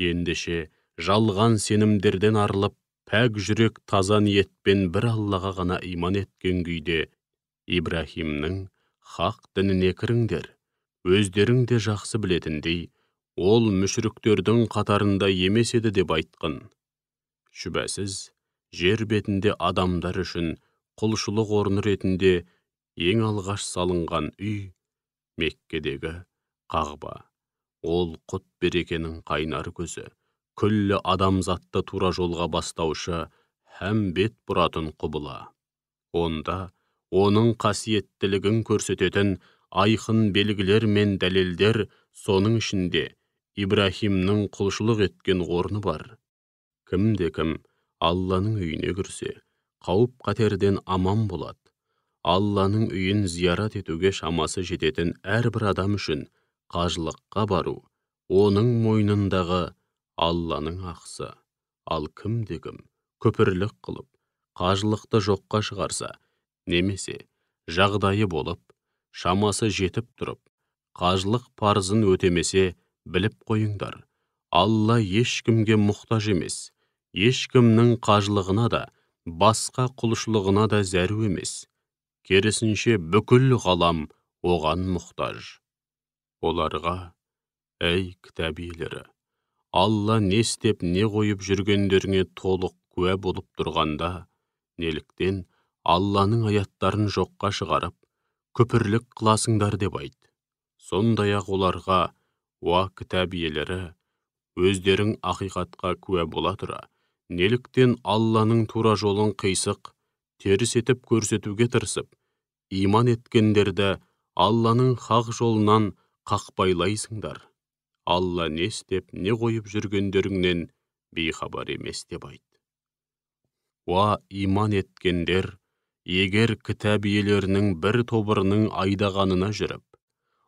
Ендеше жалған сенімдерден арылып, пәк жүрек таза ниетпен бір Аллаға ғана иман еткен күйде Ибрахимнің хақ дініне кіріңдер. Өздерің де жақсы білетіндей, ол мүшріктердің қатарында емес еді деп айтқын. Шүбәсіз, жер бетінде адамдар үшін құлшылық орны ретінде ең алғаш салынған үй Меккедегі Қағба. Ол құт берекенің қайнар көзі, күллі адамзатты тура жолға бастаушы һәм бет бұратын құбыла. Онда оның қасиеттілігін көрсететін айқын белгілер мен дәлелдер, соның ішінде Ибрахимнің құлшылық еткен орны бар. Кім-кім Алланың үйіне кірсе, қауіп-қатерден аман болады. Алланың үйін зиярат етуге шамасы жететін әрбір адам үшін қажылыққа бару, оның мойнындағы Алланың ақысы. Ал кім-кім күпірлік қылып, қажылықты жоққа шығарса, немесе жағдайы болып, шамасы жетіп тұрып, қажылық парызын өтемесе, біліп қойыңдар. Алла ешкімге мұқтаж емес, ешкімнің қажылығына да, басқа құлшылығына да зәру емес. Керісінше бүкіл ғалам оған мұқтаж. Оларға, әй кітап иелері, Алла не істеп не қойып жүргендеріңе толық куә болып тұрғанда, неліктен Алланың аяттарын жоққа шығарып, күпірлік қыласыңдар деп айт. Сондай-ақ оларға, уа кітап иелері, өздерің ақиқатқа куә бола тұра, неліктен Алланың тура жолын қисық, теріс етіп көрсетуге тырысып, иман еткендерді Алланың хақ жолынан қақпайлайсыңдар. Алла не істеп, не қойып жүргендеріңнен бейхабар емес деп айт. Уа иман еткендер, егер кітап иелерінің бір тобырының айдағанына жүріп,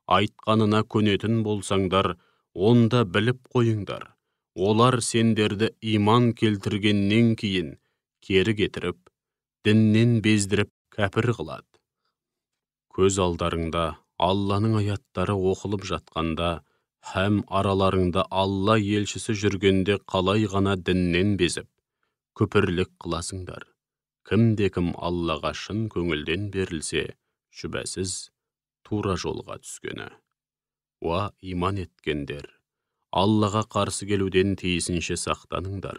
айтқанына көнетін болсаңдар, онда біліп қойыңдар. Олар сендерді иман келтіргеннен кейін кері кетіріп, діннен бездіріп кәпір қылады. Көз алдарыңда Алланың аяттары оқылып жатқанда, һәм араларыңда Алла елшісі жүргенде қалай ғана діннен безіп, күпірлік қыласыңдар. Кім Аллаға шын көңілден берілсе, шүбәсіз тура жолға түскені. Уа иман еткендер, Аллаға қарсы келуден тиісінше сақтаныңдар,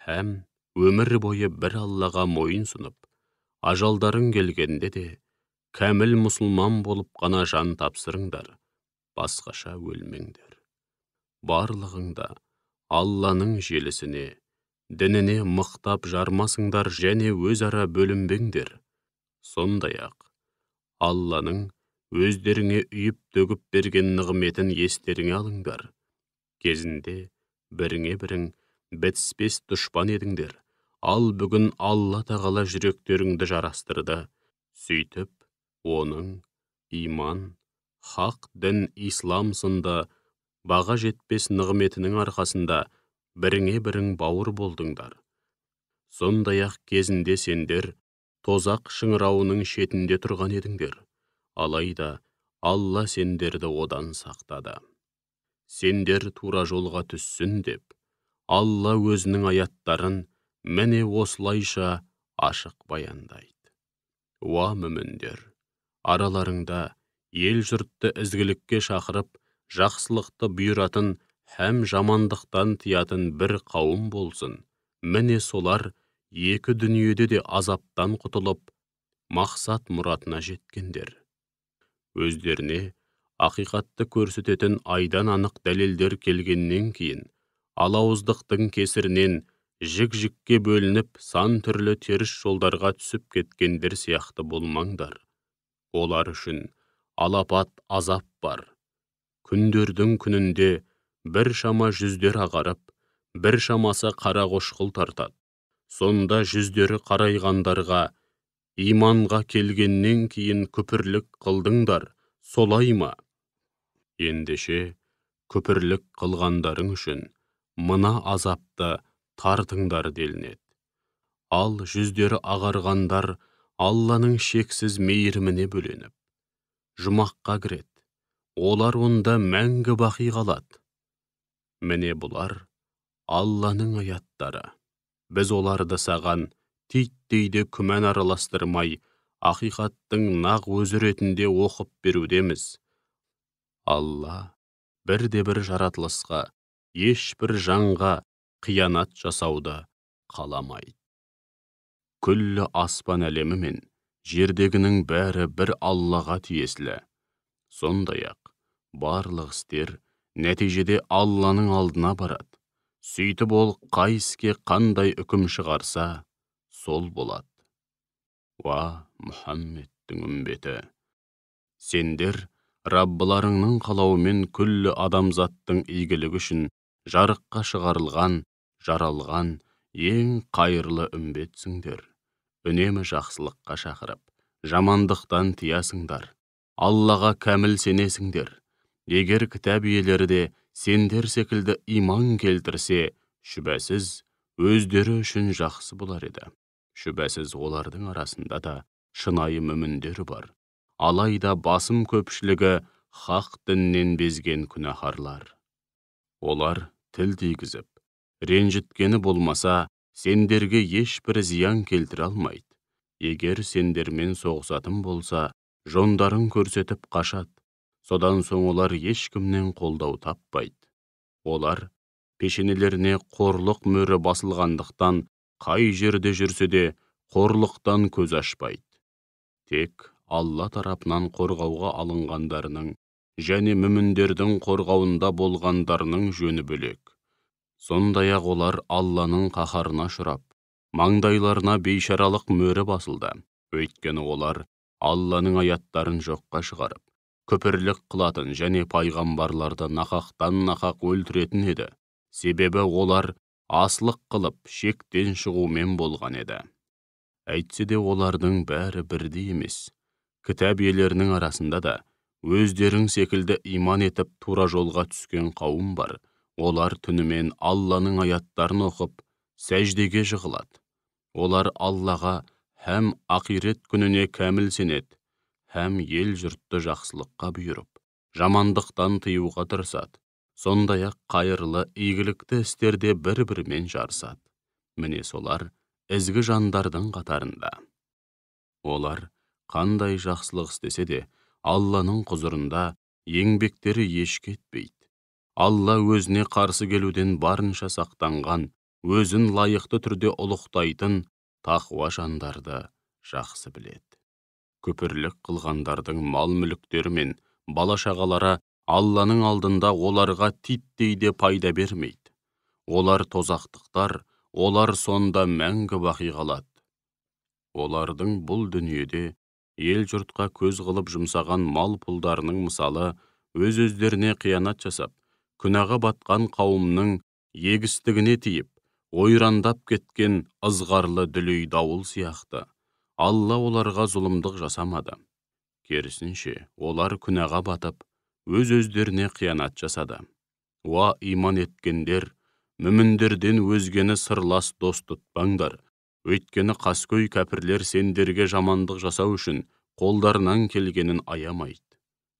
һәм өмір бойы бір Аллаға мойын сұнып, ажалдарың келгенде де, кәміл мұсылман болып қана жан тапсырыңдар, басқаша өлмеңдер. Барлығыңда Алланың желісіне, дініне мықтап жармасыңдар және өзара бөлінбеңдер. Сондай-ақ, Алланың өздеріңе үйіп төгіп берген нығметін естеріңе алыңдар. Кезінде біріңе-бірің бітіспес дұшпан едіңдер, ал бүгін Алла тағала жүректеріңді жарастырды. Сөйтіп, оның иман, хақ дін ислам сынды баға жетпес нығметінің арқасында біріңе-бірің бауыр болдыңдар. Сондай-ақ кезінде сендер тозақ шыңырауының шетінде тұрған едіңдер. Алайда Алла сендерді одан сақтады. Сендер тура жолға түссін деп, Алла өзінің аяттарын міне осылайша ашық баяндайды. Уа мүміндер, араларыңда ел жұртты ізгілікке шақырып, жақсылықты бұйыратын һәм жамандықтан тиятын бір қауым болсын. Міне солар екі дүниеде де азаптан құтылып, мақсат мұратына жеткендер. Өздеріне ақиқатты көрсететін айдан анық дәлелдер келгеннен кейін, алауыздықтың кесірінен жік-жікке бөлініп, сан түрлі теріс жолдарға түсіп кеткендер сияқты болмаңдар. Олар үшін алапат азап бар. Күндердің күнінде бір шама жүздер ағарып, бір шамасы қара қошқыл тартады. Сонда жүздері қарайғандарға, иманға келгеннен кейін күпірлік қылдыңдар, солай ма? Ендеше, күпірлік қылғандарың үшін мына азапты тартыңдар делінеді. Ал жүздері ағарғандар Алланың шексіз мейіріміне бөленіп, жұмаққа кіреді. Олар онда мәңгі бақи қалады. Міне бұлар Алланың аяттары. Біз оларды саған титтейді күмән араластырмай, ақиқаттың нақ өзі ретінде оқып берудеміз. Алла бірде-бір жаратылысқа, ешбір жанға қиянат жасауды қаламайды. Күллі аспан әлемі мен жердегінің бәрі бір Аллаға тиесілі. Сондай-ақ, барлық істер нәтижеде Алланың алдына барады. Сөйтіп ол қай іске қандай үкім шығарса, сол болады. Уа Мұхаммедтің үмбеті! Сендер Раббыларыңның қалауымен күллі адамзаттың игілігі үшін жарыққа шығарылған, жаралған, ең қайырлы үмбетсіңдер. Үнемі жақсылыққа шақырып, жамандықтан тиясыңдар. Аллаға кәміл сенесіңдер. Егер кітап иелері де сендер секілді иман келтірсе, шүбәсіз өздері үшін жақсы болар еді. Шүбәсіз олардың арасында да шынайы мүміндер бар. Алайда басым көпшілігі хақ діннен безген күнәһарлар. Олар тіл тигізіп, ренжіткені болмаса, сендерге ешбір зиян келтіре алмайды. Егер сендермен соғысатын болса, жондарын көрсетіп қашады. Содан соң олар ешкімнен қолдау таппайды. Олар пешенелеріне қорлық мөрі басылғандықтан қай жерде жүрсе де қорлықтан көз ашпайды. Тек Алла тарапынан қорғауға алынғандарының және мүміндердің қорғауында болғандарының жөні бөлек. Сондай-ақ олар Алланың қаһарына ұшырап, маңдайларына бейшаралық мөрі басылды. Өйткені олар Алланың аяттарын жоққа шығарып, күпірлік қылатын және пайғамбарларды нақақтан-нақақ өлтіретін еді. Себебі олар аслық қылып, шектен шығумен болған еді. Әйтсе де олардың бәрі бірдей емес. Кітап иелерінің арасында да өздерің секілді иман етіп тура жолға түскен қауым бар. Олар түнімен Алланың аяттарын оқып, сәждеге жығылады. Олар Аллаға һәм ақирет күніне кәміл сенеді, һәм ел жұртты жақсылыққа бұйырып, жамандықтан тыюға тырысады. Сондай-ақ қайырлы, игілікті істерде бір-бірімен жарысады. Міне солар ізгі жандардың қатарында. Олар қандай жақсылық істесе де, Алланың құзырында еңбектері еш кетпейді. Алла өзіне қарсы келуден барынша сақтанған, өзін лайықты түрде ұлықтайтын тақуа жандарды жақсы біледі. Күпірлік қылғандардың мал-мүліктері мен бала-шағалары Алланың алдында оларға титтей де пайда бермейді. Олар тозақтықтар, олар сонда мәңгі бақи қалады. Олардың бұл дүниеде ел жұртқа көз қылып жұмсаған мал-пұлдарының мысалы өз-өздеріне қиянат жасап, күнәға батқан қауымның егістігіне тиіп, ойрандап кеткен ызғарлы дүлей дауыл сияқты. Алла оларға зұлымдық жасамады. Керісінше, олар күнәға батып, өз-өздеріне қиянат жасады. Уа иман еткендер, мүміндерден өзгені сырлас дос тұтпаңдар. Өйткені қаскөй кәпірлер сендерге жамандық жасау үшін қолдарынан келгенін аямайды.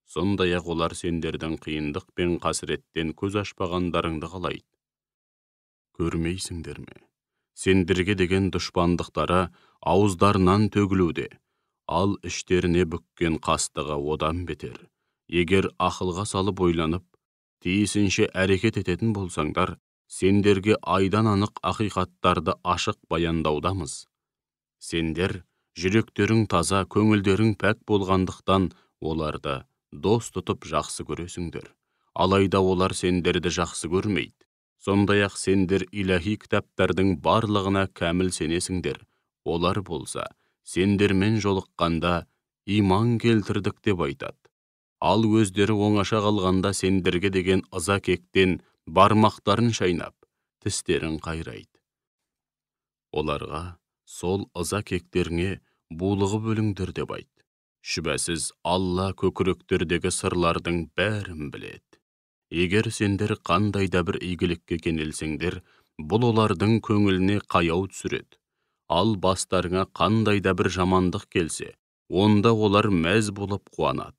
Сондай-ақ олар сендердің қиындық пен қасіреттен көз ашпағандарыңды қалайды. Көрмейсіңдер ме? Сендерге деген дұшпандықтары ауыздарынан төгілуде, ал іштеріне бүккен қастығы одан бетер. Егер ақылға салып ойланып, тиісінше әрекет ететін болсаңдар, сендерге айдан анық ақиқаттарды ашық баяндаудамыз. Сендер жүректерің таза, көңілдерің пәк болғандықтан оларды дос тұтып жақсы көресіңдер. Алайда олар сендерді жақсы көрмейді. Сондай-ақ сендер иләһи кітаптардың барлығына кәміл сенесіңдер. Олар болса, сендермен жолыққанда иман келтірдік деп айтады. Ал өздері оңаша қалғанда сендерге деген ыза кектен бармақтарын шайнап, тістерін қайрайды. Оларға сол ыза кектеріңе булығып өліңдер деп айт. Шүбәсіз Алла көкіректердегі сырлардың бәрін біледі. Егер сендер қандай да бір игілікке кенелсеңдер, бұл олардың көңіліне қаяу түсіреді. Ал бастарыңа қандай да бір жамандық келсе, онда олар мәз болып қуанады.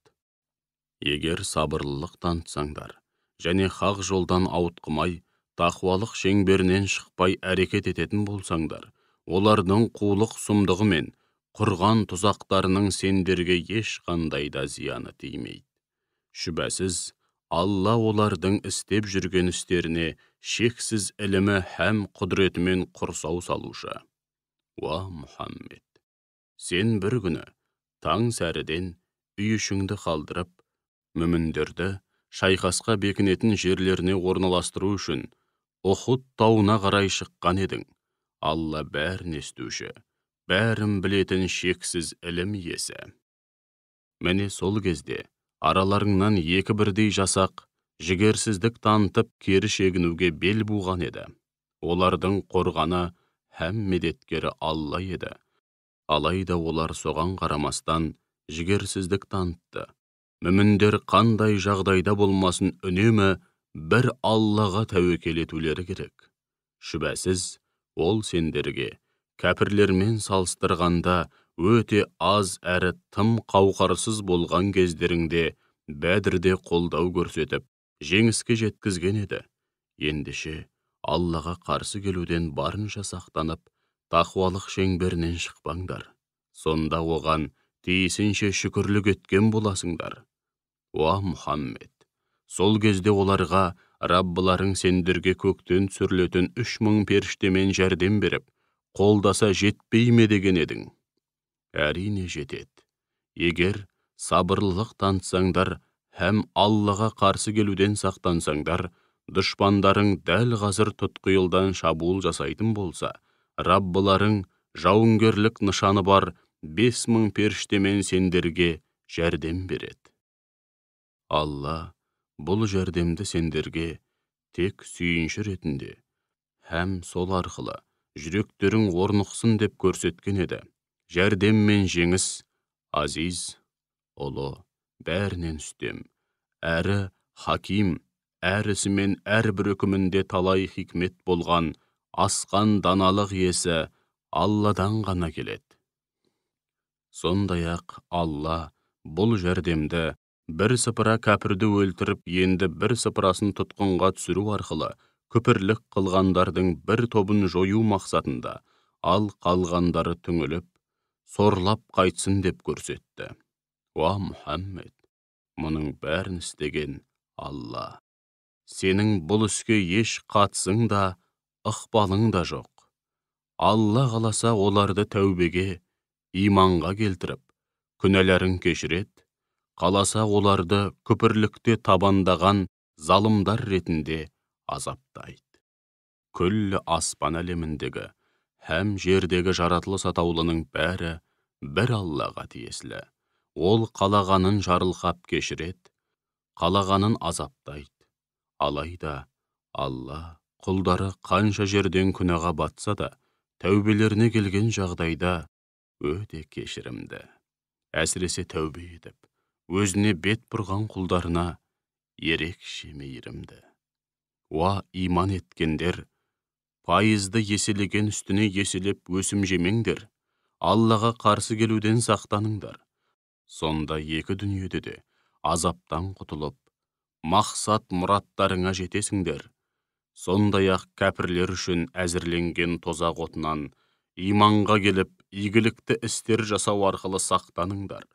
Егер сабырлылық танытсаңдар, және хақ жолдан ауытқымай, тақуалық шеңберінен шықпай әрекет ететін болсаңдар, олардың қулық сұмдығы мен құрған тұзақтарының сендерге ешқандай да зияны тимейді. Шүбәсіз, Алла олардың істеп жүрген істеріне шексіз ілімі һәм құдіретімен құрсау салушы. Уа Мұхаммед, сен бір күні таң сәріден үй ішіңді қалдырып, мүміндерді шайқасқа бекінетін жерлеріне орналастыру үшін Ұхуд тауына қарай шыққан едің. Алла бәрін естуші, бәрін білетін шексіз ілім иесі. Міне сол кезде араларыңнан екі бірдей жасақ, жігерсіздік танытып кері шегінуге бел буған еді. Олардың қорғаны һәм медеткері Алла еді. Алайда олар соған қарамастан жігерсіздік танытты. Мүміндер қандай жағдайда болмасын үнемі бір Аллаға тәуекел етулері керек. Шүбәсіз, ол сендерге кәпірлермен салыстырғанда өте аз әрі тым қауқарсыз болған кездеріңде Бәдірде қолдау көрсетіп, жеңіске жеткізген еді. Ендеше Аллаға қарсы келуден барынша сақтанып, тақуалық шеңберінен шықпаңдар. Сонда оған тиісінше шүкірлік еткен боласыңдар. Уа Мұхаммед, сол кезде оларға Раббыларың сендерге көктен түсірілетін 3000 періштемен жәрдем беріп, қолдаса жетпей ме деген едің? Әрине жетеді. Егер сабырлылық танытсаңдар, һәм Аллаға қарсы келуден сақтансаңдар, дұшпандарың дәл қазір тұтқиылдан шабуыл жасайтын болса, Раббыларың жауынгерлік нышаны бар 5000 періштемен сендерге жәрдем береді. Алла бұл жәрдемді сендерге тек сүйінші ретінде, һәм сол арқылы жүректерің орнықсын деп көрсеткен еді. Жәрдем мен жеңіс азиз, ұлы, бәрінен үстем, әрі хаким, әрісімен әрбір үкімінде талай хикмет болған асқан даналық иесі Алладан ғана келеді. Сондай-ақ Алла бұл жәрдемді бірсыпыра кәпірді өлтіріп, енді бірсыпырасын тұтқынға түсіру арқылы күпірлік қылғандардың бір тобын жою мақсатында, ал қалғандары түңіліп, сорлап қайтсын деп көрсетті. Уа Мұхаммед, мұның бәрін істеген Алла. Сенің бұл іске еш қатысың да, ықпалың да жоқ. Алла қаласа оларды тәубеге, иманға келтіріп, күнәләрін кешіреді, қаласа оларды күпірлікте табандаған залымдар ретінде азаптайды. Күллі аспан әлеміндегі һәм жердегі жаратылыс атаулының бәрі бір Аллаға тиесілі. Ол қалағанын жарылқап кешіреді, қалағанын азаптайды. Алайда Алла құлдары қанша жерден күнәға батса да, тәубелеріне келген жағдайда өте кешірімді. Әсіресе тәубе етіп, өзіне бет бұрған құлдарына ерекше мейірімді. Уа иман еткендер, пайызды еселеген үстіне еселеп өсім жемеңдер, Аллаға қарсы келуден сақтаныңдар. Сонда екі дүниеде де азаптан құтылып, мақсат мұраттарыңа жетесіңдер. Сондай-ақ кәпірлер үшін әзірленген тозақ отынан иманға келіп, игілікті істер жасау арқылы сақтаныңдар.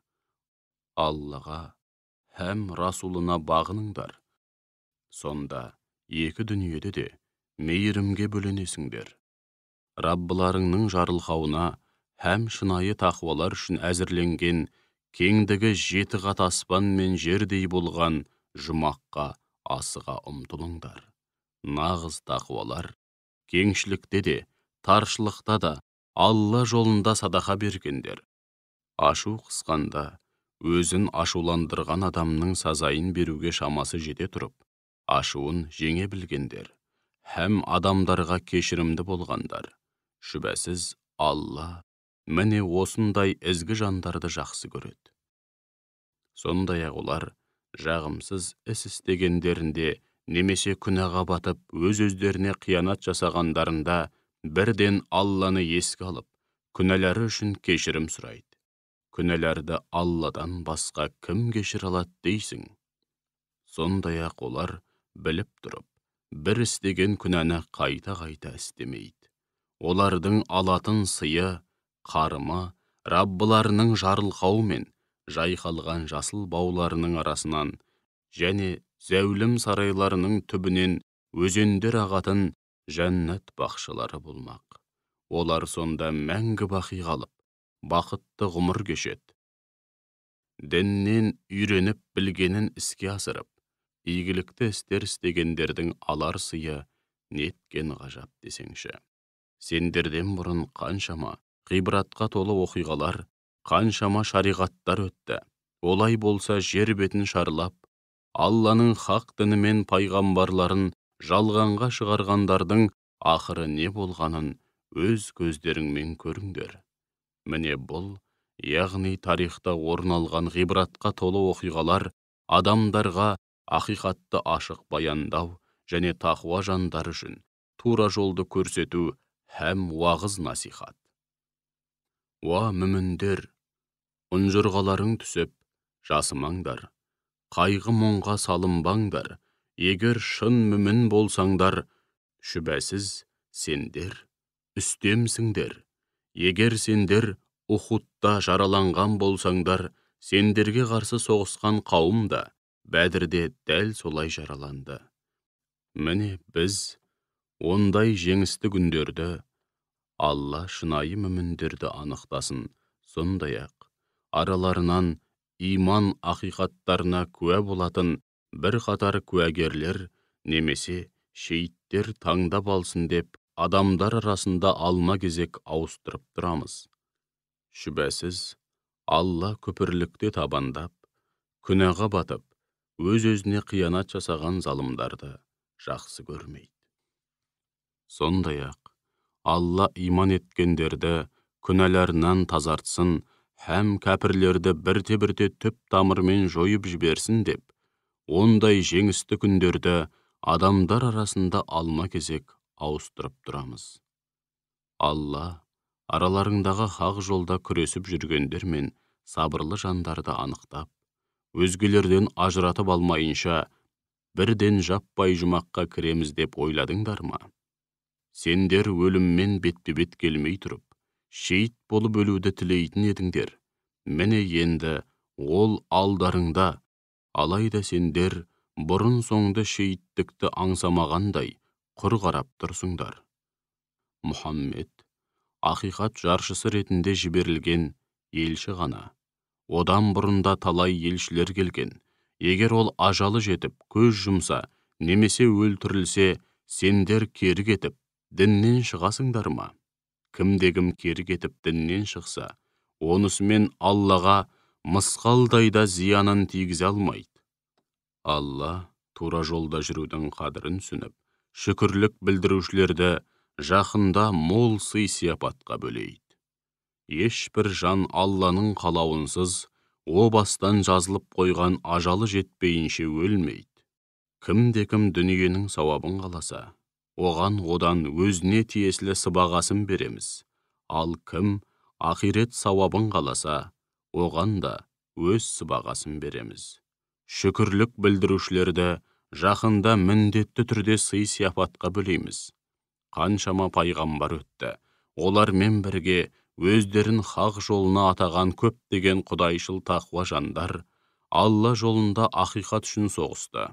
Аллаға һәм Расулына бағыныңдар. Сонда екі дүниеде де мейірімге бөленесіңдер. Раббыларыңның жарылқауына һәм шынайы тақуалар үшін әзірленген кеңдігі 7 қат аспан мен жердей болған жұмаққа асыға ұмтылыңдар. Нағыз тақуалар кеңшілікте де, таршылықта да Алла жолында садақа бергендер. Ашу қысқанда өзін ашуландырған адамның сазайын беруге шамасы жете тұрып, ашуын жеңе білгендер, һәм адамдарға кешірімді болғандар. Шүбәсіз Алла міне осындай ізгі жандарды жақсы көреді. Сондай-ақ олар жағымсыз іс істегендерінде немесе күнәға батып, өз-өздеріне қиянат жасағандарында бірден Алланы еске алып, күнәлары үшін кешірім сұрайды. Күнәларды Алладан басқа кім кешіре алады дейсің? Сондай-ақ олар біліп тұрып, бір істеген күнәні қайта-қайта істемейді. Олардың алатын сыйы, қарымы, Раббыларының жарылқауы мен жайқалған жасыл бауларының арасынан және зәулім сарайларының түбінен өзендер ағатын жәннат бақшылары болмақ. Олар сонда мәңгі бақи қалып, бақытты ғұмыр кешеді. Діннен үйреніп білгенін іске асырып, игілікті істер істегендердің алар сыйы неткен ғажап десеңші. Сендерден бұрын қаншама ғибратқа толы оқиғалар, қаншама шариғаттар өтті. Олай болса жер бетін шарлап, Алланың хақ діні мен пайғамбарларын жалғанға шығарғандардың ақыры не болғанын өз көздеріңмен көріңдер. Міне бұл, яғни тарихта орын алған ғибратқа толы оқиғалар адамдарға ақиқатты ашық баяндау және тақуа жандар үшін тура жолды көрсету һәм уағыз насихат. Уа мүміндер, ұнжырғаларың түсіп, жасымаңдар, қайғы мұңға салынбаңдар. Егер шын мүмін болсаңдар, шүбәсіз сендер үстемсіңдер. Егер сендер Ухудта жараланған болсаңдар, сендерге қарсы соғысқан қауым да Бәдірде дәл солай жараланды. Міне біз ондай жеңісті күндерді Алла шынайы мүміндерді анықтасын, сондай-ақ араларынан иман ақиқаттарына куә болатын бір қатар куәгерлер немесе шейіттер таңдап алсын деп адамдар арасында алма кезек ауыстырып тұрамыз. Шүбәсіз, Алла күпірлікте табандап, күнәға батып, өз-өзіне қиянат жасаған залымдарды жақсы көрмейді. Сондай-ақ, Алла иман еткендерді күнәларынан тазартсын, һәм кәпірлерді бірте-бірте түп тамырмен жойып жіберсін деп, ондай жеңісті күндерді адамдар арасында алма кезек ауыстырып тұрамыз. Алла араларыңдағы хақ жолда күресіп жүргендер мен сабырлы жандарды анықтап, өзгелерден ажыратып алмайынша, бірден жаппай жұмаққа кіреміз деп ойладыңдар ма? Сендер өліммен бетпе-бет келмей тұрып, шейіт болып өлуді тілейтін едіңдер. Міне енді ол алдарыңда, алайда сендер бұрын соңды шейіттікті аңсамағандай құр қарап тұрсыңдар. Мұхаммед ақиқат жаршысы ретінде жіберілген елші ғана. Одан бұрында талай елшілер келген. Егер ол ажалы жетіп, көз жұмса, немесе өлтірілсе, сендер кері кетіп, діннен шығасыңдар ма? Кімде-кім кері кетіп діннен шықса, онысымен Аллаға мысқалдай да зиянын тигізе алмайды. Алла тура жолда жүрудің қадірін түсініп, шүкірлік білдірушілерді жақында мол сый-сияпатқа бөлейді. Ешбір жан Алланың қалауынсыз, о бастан жазылып қойған ажалы жетпейінше өлмейді. Кімде-кім дүниенің сауабын қаласа, одан өзіне тиесілі сыбағасын береміз. Ал кім ақирет сауабын қаласа, оған да өз сыбағасын береміз. Шүкірлік білдірушілерді жақында міндетті түрде сый-сияпатқа бөлейміз. Қаншама пайғамбар өтті, олармен бірге өздерін хақ жолына атаған көптеген құдайшыл тақуа жандар Алла жолында ақиқат үшін соғысты.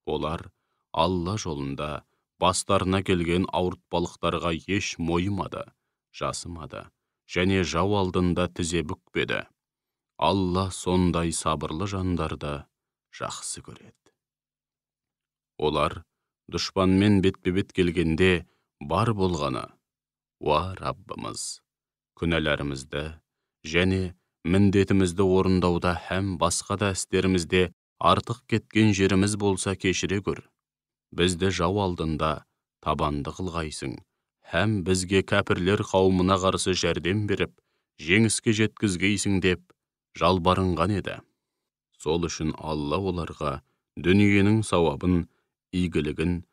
Олар Алла жолында бастарына келген ауыртпалықтарға еш мойымады, жасымады, және жау алдында тізе бүкпеді. Алла сондай сабырлы жандарды жақсы көреді. Олар дұшпанмен бетпе-бет келгенде бар болғаны: «Уа Раббымыз, күнәларымызды және міндетімізді орындауда һәм басқа да істерімізде артық кеткен жеріміз болса кешіре көр. Бізді жау алдында табанды қылғайсың, һәм бізге кәпірлер қауымына қарсы жәрдем беріп, жеңіске жеткізгейсің» деп жалбарынған еді. Сол үшін Алла оларға дүниенің сауабын, игілігін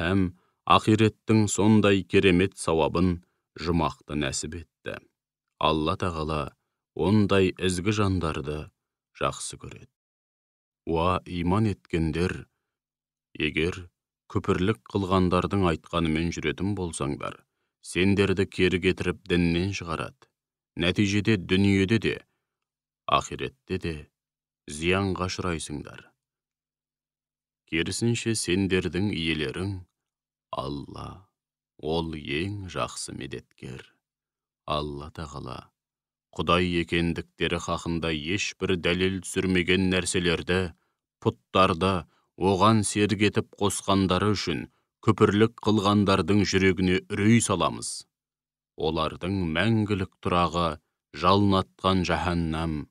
һәм ақиреттің сондай керемет сауабын, жұмақты нәсіп етті. Алла тағала ондай ізгі жандарды жақсы көреді. Уа иман еткендер, егер күпірлік қылғандардың айтқанымен жүретін болсаңдар, сендерді кері кетіріп діннен шығарады. Нәтижеде дүниеде де, ақиретте де зиянға ұшырайсыңдар. Керісінше сендердің иелерің Алла, ол ең жақсы медеткер. Алла тағала Құдай екендіктері хақында ешбір дәлел түсірмеген нәрселерді, пұттарды оған серік етіп қосқандары үшін күпірлік қылғандардың жүрегіне үрей саламыз. Олардың мәңгілік тұрағы жалынатқан жаһаннам.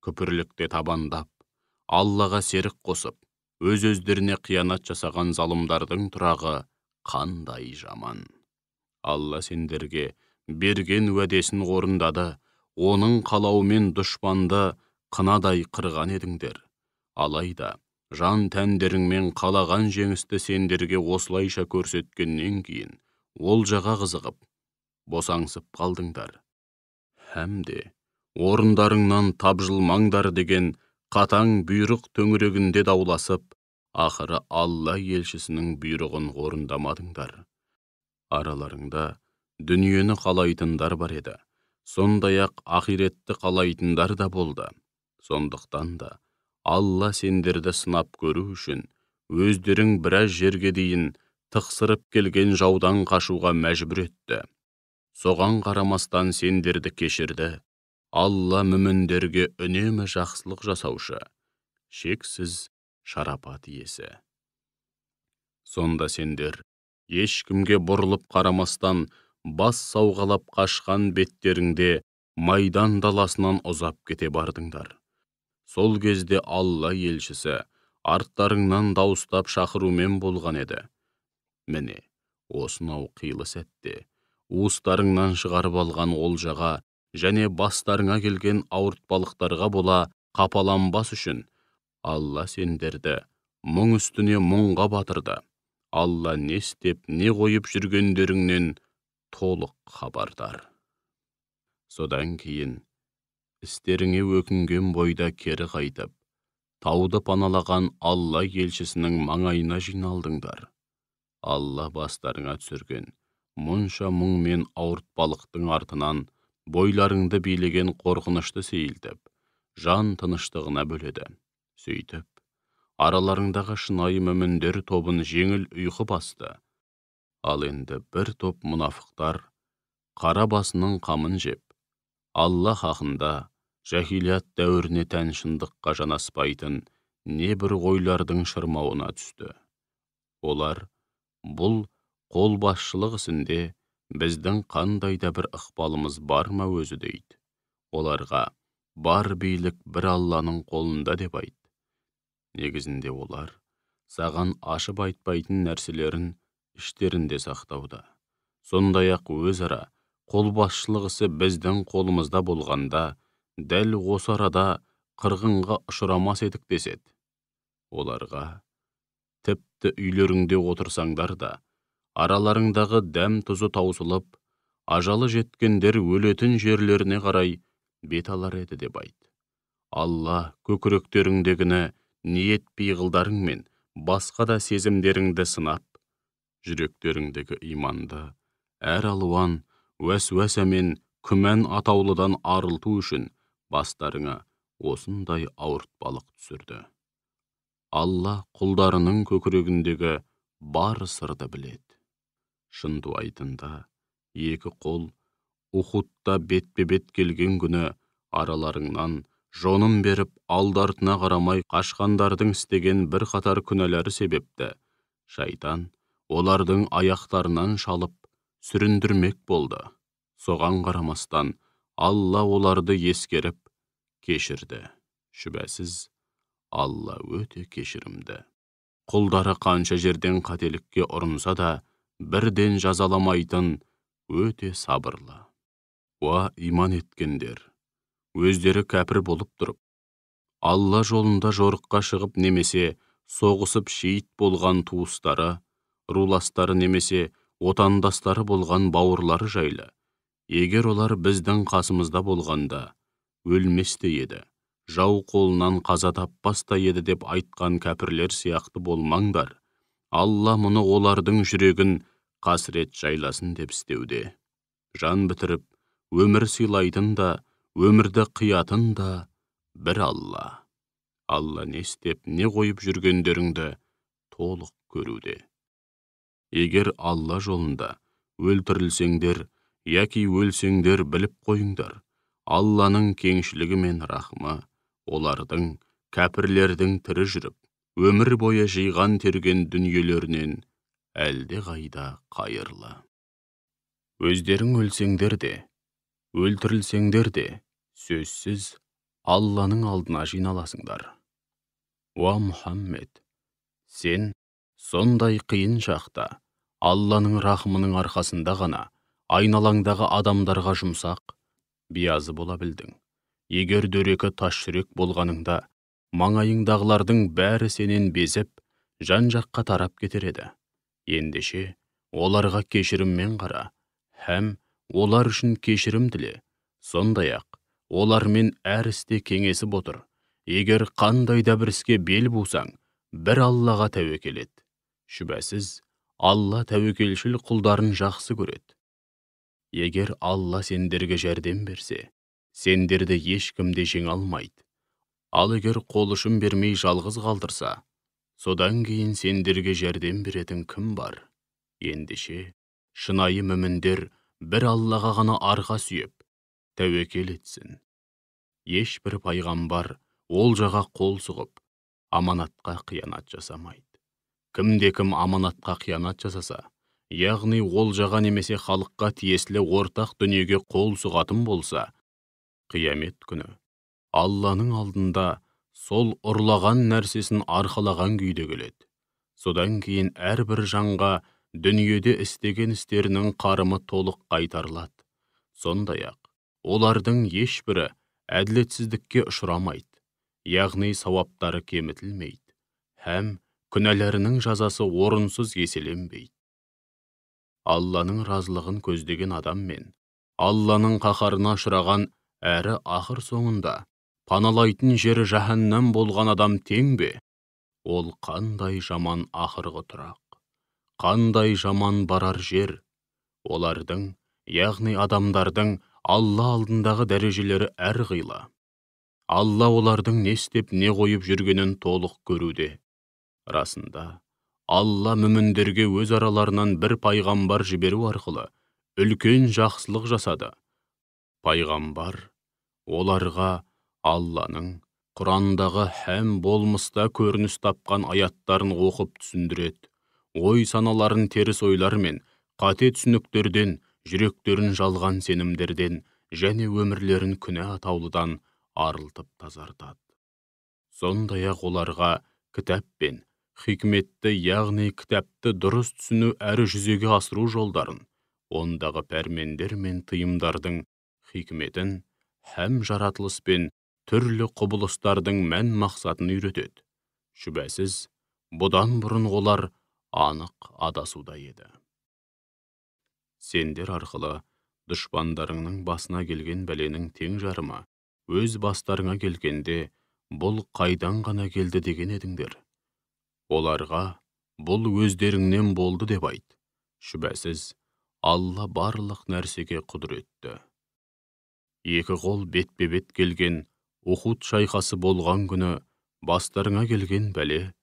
Күпірлікте табандап, Аллаға серік қосып, өз-өздеріне қиянат жасаған залымдардың тұрағы қандай жаман. Алла сендерге берген уәдесін орындады, оның қалауымен дұшпанды қынадай қырған едіңдер. Алайда жан тәндеріңмен қалаған жеңісті сендерге осылайша көрсеткеннен кейін олжаға қызығып, босаңсып қалдыңдар. Хәмде орындарыңнан тапжылмаңдар деген қатаң бұйрық төңірегінде дауласып, ақыры Алла елшісінің бұйрығын орындамадыңдар. Араларыңда дүниені қалайтындар бар еді, сондай-ақ ақиретті қалайтындар да болды. Сондықтан да Алла сендерді сынап көру үшін өздерің біраз жерге дейін тықсырып келген жаудан қашуға мәжбүр етті. Соған қарамастан сендерді кешірді. Алла мүміндерге үнемі жақсылық жасаушы, шексіз шарапат иесі. Сонда сендер, ешкімге бұрылып қарамастан, бас сауғалап қашқан беттеріңде майдан даласынан ұзап кете бардыңдар. Сол кезде Алла елшісі арттарыңнан дауыстап шақырумен болған еді. Міне, осынау қилы сәтте, уыстарыңнан шығарып алған олжаға және бастарыңа келген ауыртпалықтарға бола қапаланбас үшін, Алла сендерді мұң үстіне мұңға батырды. Алла не істеп, не қойып жүргендеріңнен толық хабардар. Содан кейін, істеріңе өкінген бойда кері қайтып, тауды паналаған Алла елшісінің маңайына жиналдыңдар. Алла бастарыңа түсірген мұнша мұң мен ауыртпалықтың артынан бойларыңды билеген қорқынышты сейілтіп, жан тыныштығына бөледі. Сөйтіп, араларыңдағы шынайы мүміндер тобын жеңіл ұйқы басты. Ал енді бір топ мұнафықтар қара басының қамын жеп, Алла хақында жахилият дәуіріне тән шындыққа жанаспайтын небір ойлардың шырмауына түсті. Олар бұл қолбасшылық ісінде біздің қандай да бір ықпалымыз бар ма өзі дейді. Оларға бар билік бір Алланың қолында деп айт. Негізінде олар саған ашып айтпайтын нәрселерін іштерінде сақтауда. Сондай-ақ өзара қолбасшылық ісі біздің қолымызда болғанда, дәл осы арада қырғынға ұшырамас едік деседі. Оларға тіпті үйлеріңде отырсаңдар да, араларыңдағы дәм тұзы таусылып, ажалы жеткендер өлетін жерлеріне қарай бет алар еді деп айт. Алла көкіректеріңдегіні ниет пиғылдарың мен басқа да сезімдеріңді сынап, жүректеріңдегі иманды әр алуан уәсуәса мен күмән атаулыдан арылту үшін бастарыңа осындай ауыртпалық түсірді. Алла құлдарының көкірегіндегі бар сырды біледі. Шындуайтында екі қол Ухудта бетпе-бет келген күні араларыңнан жонын беріп алды-артына қарамай қашқандардың істеген бір қатар күнәлары себепті шайтан олардың аяқтарынан шалып сүріндірмек болды. Соған қарамастан Алла оларды ескеріп кешірді. Шүбәсіз, Алла өте кешірімді. Құлдары қанша жерден қателікке ұрынса да, бірден жазаламайтын өте сабырлы. Уа иман еткендер, өздері кәпір болып тұрып, Алла жолында жорыққа шығып немесе соғысып шейіт болған туыстары, руластары немесе отандастары болған бауырлары жайлы, егер олар біздің қасымызда болғанда өлмес те еді, жау қолынан қаза таппас та еді деп айтқан кәпірлер сияқты болмаңдар. Алла мұны олардың жүрегін қасірет жайласын деп істеуде. Жан бітіріп, өмір сыйлайтын да, өмірді қиятын да бір Алла. Алла не істеп, не қойып жүргендеріңді толық көруде. Егер Алла жолында өлтірілсеңдер, яки өлсеңдер біліп қойыңдар, Алланың кеңшілігі мен рахмы олардың, кәпірлердің тірі жүріп, өмір бойы жиған терген дүниелерінен әлде қайда қайырлы. Өздерің өлсеңдер де, өлтірілсеңдер де, сөзсіз Алланың алдына жиналасыңдар. Уа Мұхаммед, сен сондай қиын шақта Алланың рахымының арқасында ғана айналаңдағы адамдарға жұмсақ, биязы бола білдің. Егер дөрекі тас жүрек болғаныңда, маңайыңдағылардың бәрі сенен безіп, жан-жаққа тарап кетер еді. Ендеше, оларға кешіріммен қара, һәм олар үшін кешірім тіле. Сондай-ақ, олармен әр істе кеңесіп отыр. Егер қандай да бір іске бел бусаң, бір Аллаға тәуекел ет. Шүбәсіз, Алла тәуекелшіл құлдарын жақсы көреді. Егер Алла сендерге жәрдем берсе, сендерді ешкім де жеңе алмайды. Ал егер қол ұшын бермей жалғыз қалдырса, содан кейін сендерге жәрдем беретін кім бар? Ендеше, шынайы мүміндер бір Аллаға ғана арқа сүйеп, тәуекел етсін. Ешбір пайғамбар олжаға қол сұғып, аманатқа қиянат жасамайды. Кімде-кім аманатқа қиянат жасаса, яғни олжаға немесе халыққа тиесілі ортақ дүниеге қол сұғатын болса, қиямет күні Алланың алдында сол ұрлаған нәрсесін арқалаған күйде келеді. Содан кейін әрбір жанға дүниеде істеген істерінің қарымы толық қайтарылады. Сондай-ақ, олардың ешбірі әділетсіздікке ұшырамайды, яғни сауаптары кемітілмейді, һәм күнәләрінің жазасы орынсыз еселенбейді. Алланың разылығын көздеген адам мен Алланың қаһарына ұшыраған әрі ақыр соңында паналайтын жері жаһаннам болған адам тең бе? Ол қандай жаман ақырғы тұрақ, қандай жаман барар жер. Олардың, яғни адамдардың Алла алдындағы дәрежелері әрқилы. Алла олардың не істеп, не қойып жүргенін толық көруде. Расында, Алла мүміндерге өз араларынан бір пайғамбар жіберу арқылы үлкен жақсылық жасады. Пайғамбар оларға Алланың Құрандағы һәм болмыста көрініс тапқан аяттарын оқып түсіндіреді, ой саналарын теріс ойлар мен қате түсініктерден, жүректерін жалған сенімдерден және өмірлерін күнә атаулыдан арылтып тазартады. Сондай-ақ оларға кітап пен хикметті, яғни кітапты дұрыс түсіну әрі жүзеге асыру жолдарын, ондағы пәрмендер мен тыйымдардың хикметін һәм жаратылыс пен түрлі құбылыстардың мән мақсатын үйретеді. Шүбәсіз, бұдан бұрын олар анық адасуда еді. Сендер арқылы дұшпандарыңның басына келген бәленің тең жарымы өз бастарыңа келгенде, бұл қайдан ғана келді деген едіңдер. Оларға бұл өздеріңнен болды деп айт. Шүбәсіз, Алла барлық нәрсеге құдіретті. Екі қол бетпе-бет келген Ухуд шайқасы болған күні бастарыңа келген бәле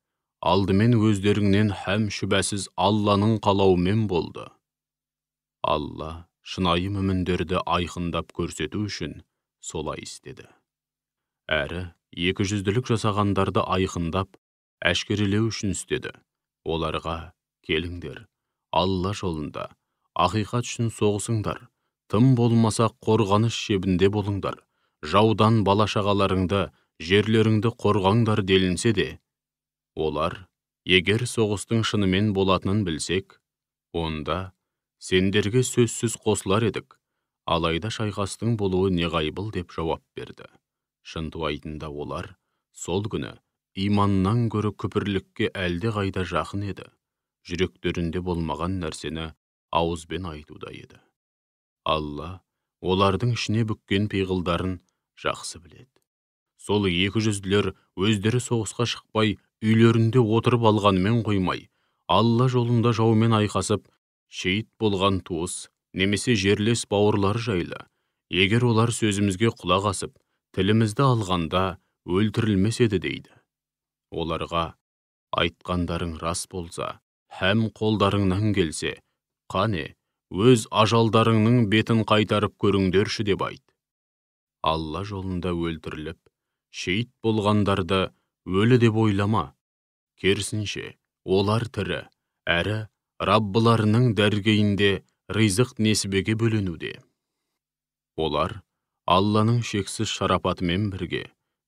алдымен өздеріңнен һәм шүбәсіз Алланың қалауымен болды. Алла шынайы мүміндерді айқындап көрсету үшін солай істеді. Әрі, екіжүзділік жасағандарды айқындап, әшкерелеу үшін істеді. Оларға келіңдер, Алла жолында ақиқат үшін соғысыңдар, тым болмаса қорғаныс шебінде болыңдар, жаудан бала-шағаларыңды, жерлеріңді қорғаңдар делінсе де, олар, егер соғыстың шынымен болатынын білсек, онда сендерге сөзсіз қосылар едік, алайда шайқастың болуы неғайбыл деп жауап берді. Шынтуайтында олар сол күні иманнан гөрі күпірлікке әлде қайда жақын еді, жүректерінде болмаған нәрсені ауызбен айтуда еді. Алла олардың ішіне бүккен пиғылдарын жақсы біледі. Сол екіжүзділер өздері соғысқа шықпай, үйлерінде отырып алғанымен қоймай, Алла жолында жаумен айқасып, шейіт болған туыс, немесе жерлес бауырлар жайлы, егер олар сөзімізге құлақ асып, тілімізді алғанда өлтірілмес еді дейді. Оларға айтқандарың рас болса, һәм қолдарыңнан келсе, қане, өз ажалдарыңның бетін қайтарып көріңдерші деп айт. Алла жолында өлтіріліп, шейіт болғандарды өлі деп ойлама. Керісінше, олар тірі, әрі Раббыларының дәргейінде ризық несібеге бөленуде. Олар Алланың шексіз шарапатымен бірге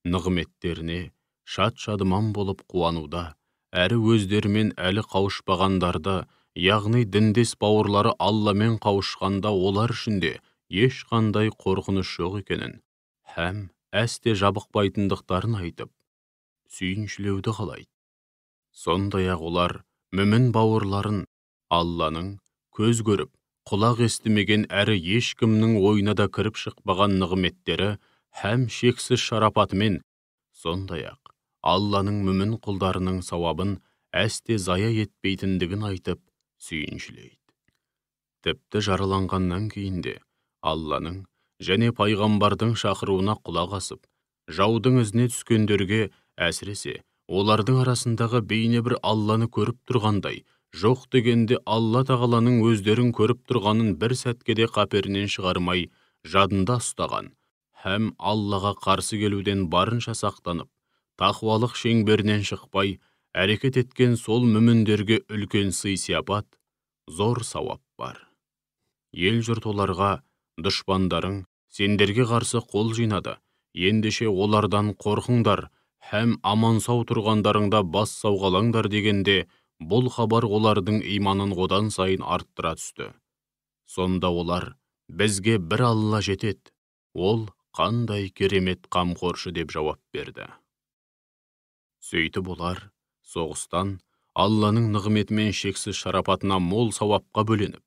нығметтеріне шат-шадыман болып қуануда, әрі өздерімен әлі қауышпағандарды, яғни діндес бауырлары Алламен қауышқанда олар үшінде ешқандай қорқыныш жоқ екенін, һәм әсте жабықпайтындықтарын айтып, сүйіншілеуді қалайды. Сондай-ақ олар мүмін бауырларын Алланың көз көріп, құлақ естімеген әрі ешкімнің ойына да кіріп шықпаған нығметтері һәм шексіз шарапатымен, сондай-ақ Алланың мүмін құлдарының сауабын әсте зая етпейтіндігін айтып, сүйіншілейді. Тіпті жараланғаннан кейінде Алланың және пайғамбардың шақыруына құлақ асып, жаудың ізіне түскендерге, әсіресе олардың арасындағы бейне бір Алланы көріп тұрғандай, жоқ дегенде Алла тағаланың өздерін көріп тұрғанын бір сәтке де қаперінен шығармай, жадында ұстаған, һәм Аллаға қарсы келуден барынша сақтанып, тақуалық шеңберінен шықпай, әрекет еткен сол мүміндерге үлкен сый-сияпат, зор сауап бар. Ел жұрт оларға: дұшпандарың сендерге қарсы қол жинады, ендеше олардан қорқыңдар, һәм аман-сау тұрғандарыңда бас сауғалаңдар дегенде, бұл хабар олардың иманын одан сайын арттыра түсті. Сонда олар: бізге бір Алла жетеді, ол қандай керемет қамқоршы деп жауап берді. Сөйтіп олар соғыстан Алланың нығметімен шексіз шарапатына мол сауапқа бөленіп,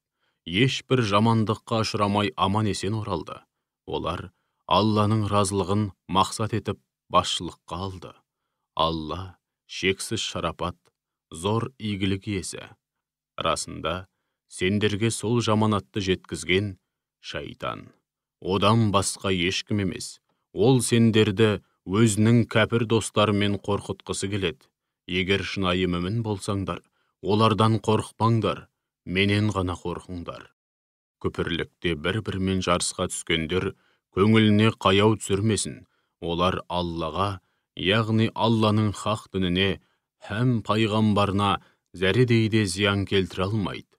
ешбір жамандыққа ұшырамай аман-есен оралды. Олар Алланың разылығын мақсат етіп басшылыққа алды. Алла шексіз шарапат, зор игілік иесі. Расында, сендерге сол жаманатты жеткізген шайтан. Одан басқа ешкім емес. Ол сендерді өзінің кәпір достарымен қорқытқысы келеді. Егер шынайы мүмін болсаңдар, олардан қорықпаңдар, менен ғана қорқыңдар. Күпірлікте бір-бірімен жарысқа түскендер көңіліне қаяу түсірмесін. Олар Аллаға, яғни Алланың хақ дініне һәм пайғамбарына зәредей де зиян келтіре алмайды.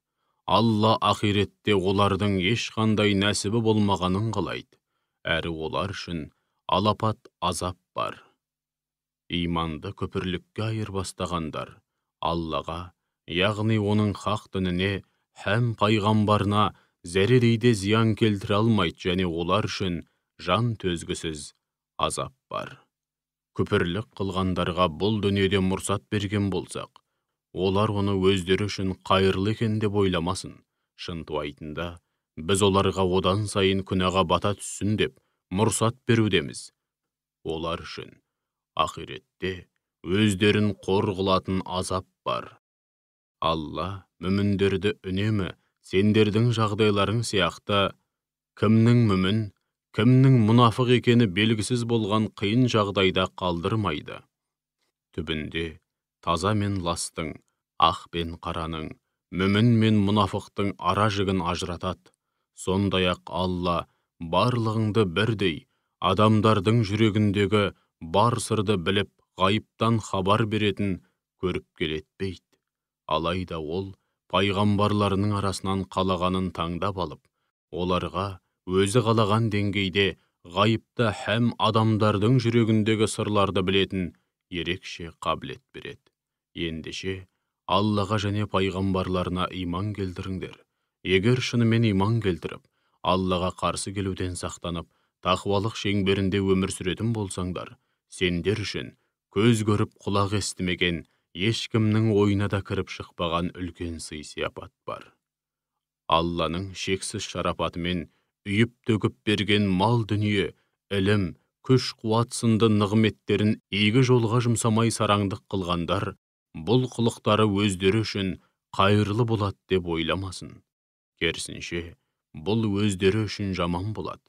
Алла ақиретте олардың ешқандай нәсібі болмағанын қалайды, әрі олар үшін алапат азап бар. Иманды күпірлікке айырбастағандар Аллаға, яғни оның хақ дініне һәм пайғамбарына зәредей де зиян келтіре алмайды, және олар үшін жан төзгісіз азап бар. Күпірлік қылғандарға бұл дүниеде мұрсат берген болсақ, олар оны өздері үшін қайырлы екен деп ойламасын. Шынтуайтында, біз оларға одан сайын күнәға бата түссін деп мұрсат берудеміз. Олар үшін ақиретте өздерін қор қылатын азап бар. Алла мүміндерді үнемі сендердің жағдайларың сияқты кімнің мүмін, кімнің мұнафық екені белгісіз болған қиын жағдайда қалдырмайды. Түбінде таза мен ластың, ақ пен қараның, мүмін мен мұнафықтың ара жігін ажыратады. Сондай-ақ Алла барлығыңды бірдей, адамдардың жүрегіндегі бар сырды біліп, ғайыптан хабар беретін көріп келетпейді. Алайда ол пайғамбарларының арасынан қалағанын таңдап алып, оларға өзі қалаған деңгейде ғайыпта һәм адамдардың жүрегіндегі сырларды білетін ерекше қабілет береді. Ендеше Аллаға және пайғамбарларына иман келтіріңдер. Егер шынымен иман келтіріп, Аллаға қарсы келуден сақтанып, тақуалық шеңберінде өмір сүретін болсаңдар, сендер үшін көз көріп құлақ естімеген, ешкімнің ойына да кіріп шықпаған үлкен сый-сияпат бар. Алланың шексіз шарапатымен үйіп төгіп берген мал дүние, ілім, күш қуат сынды нығметтерін игі жолға жұмсамай сараңдық қылғандар, бұл қылықтары өздері үшін қайырлы болады деп ойламасын. Керісінше, бұл өздері үшін жаман болады.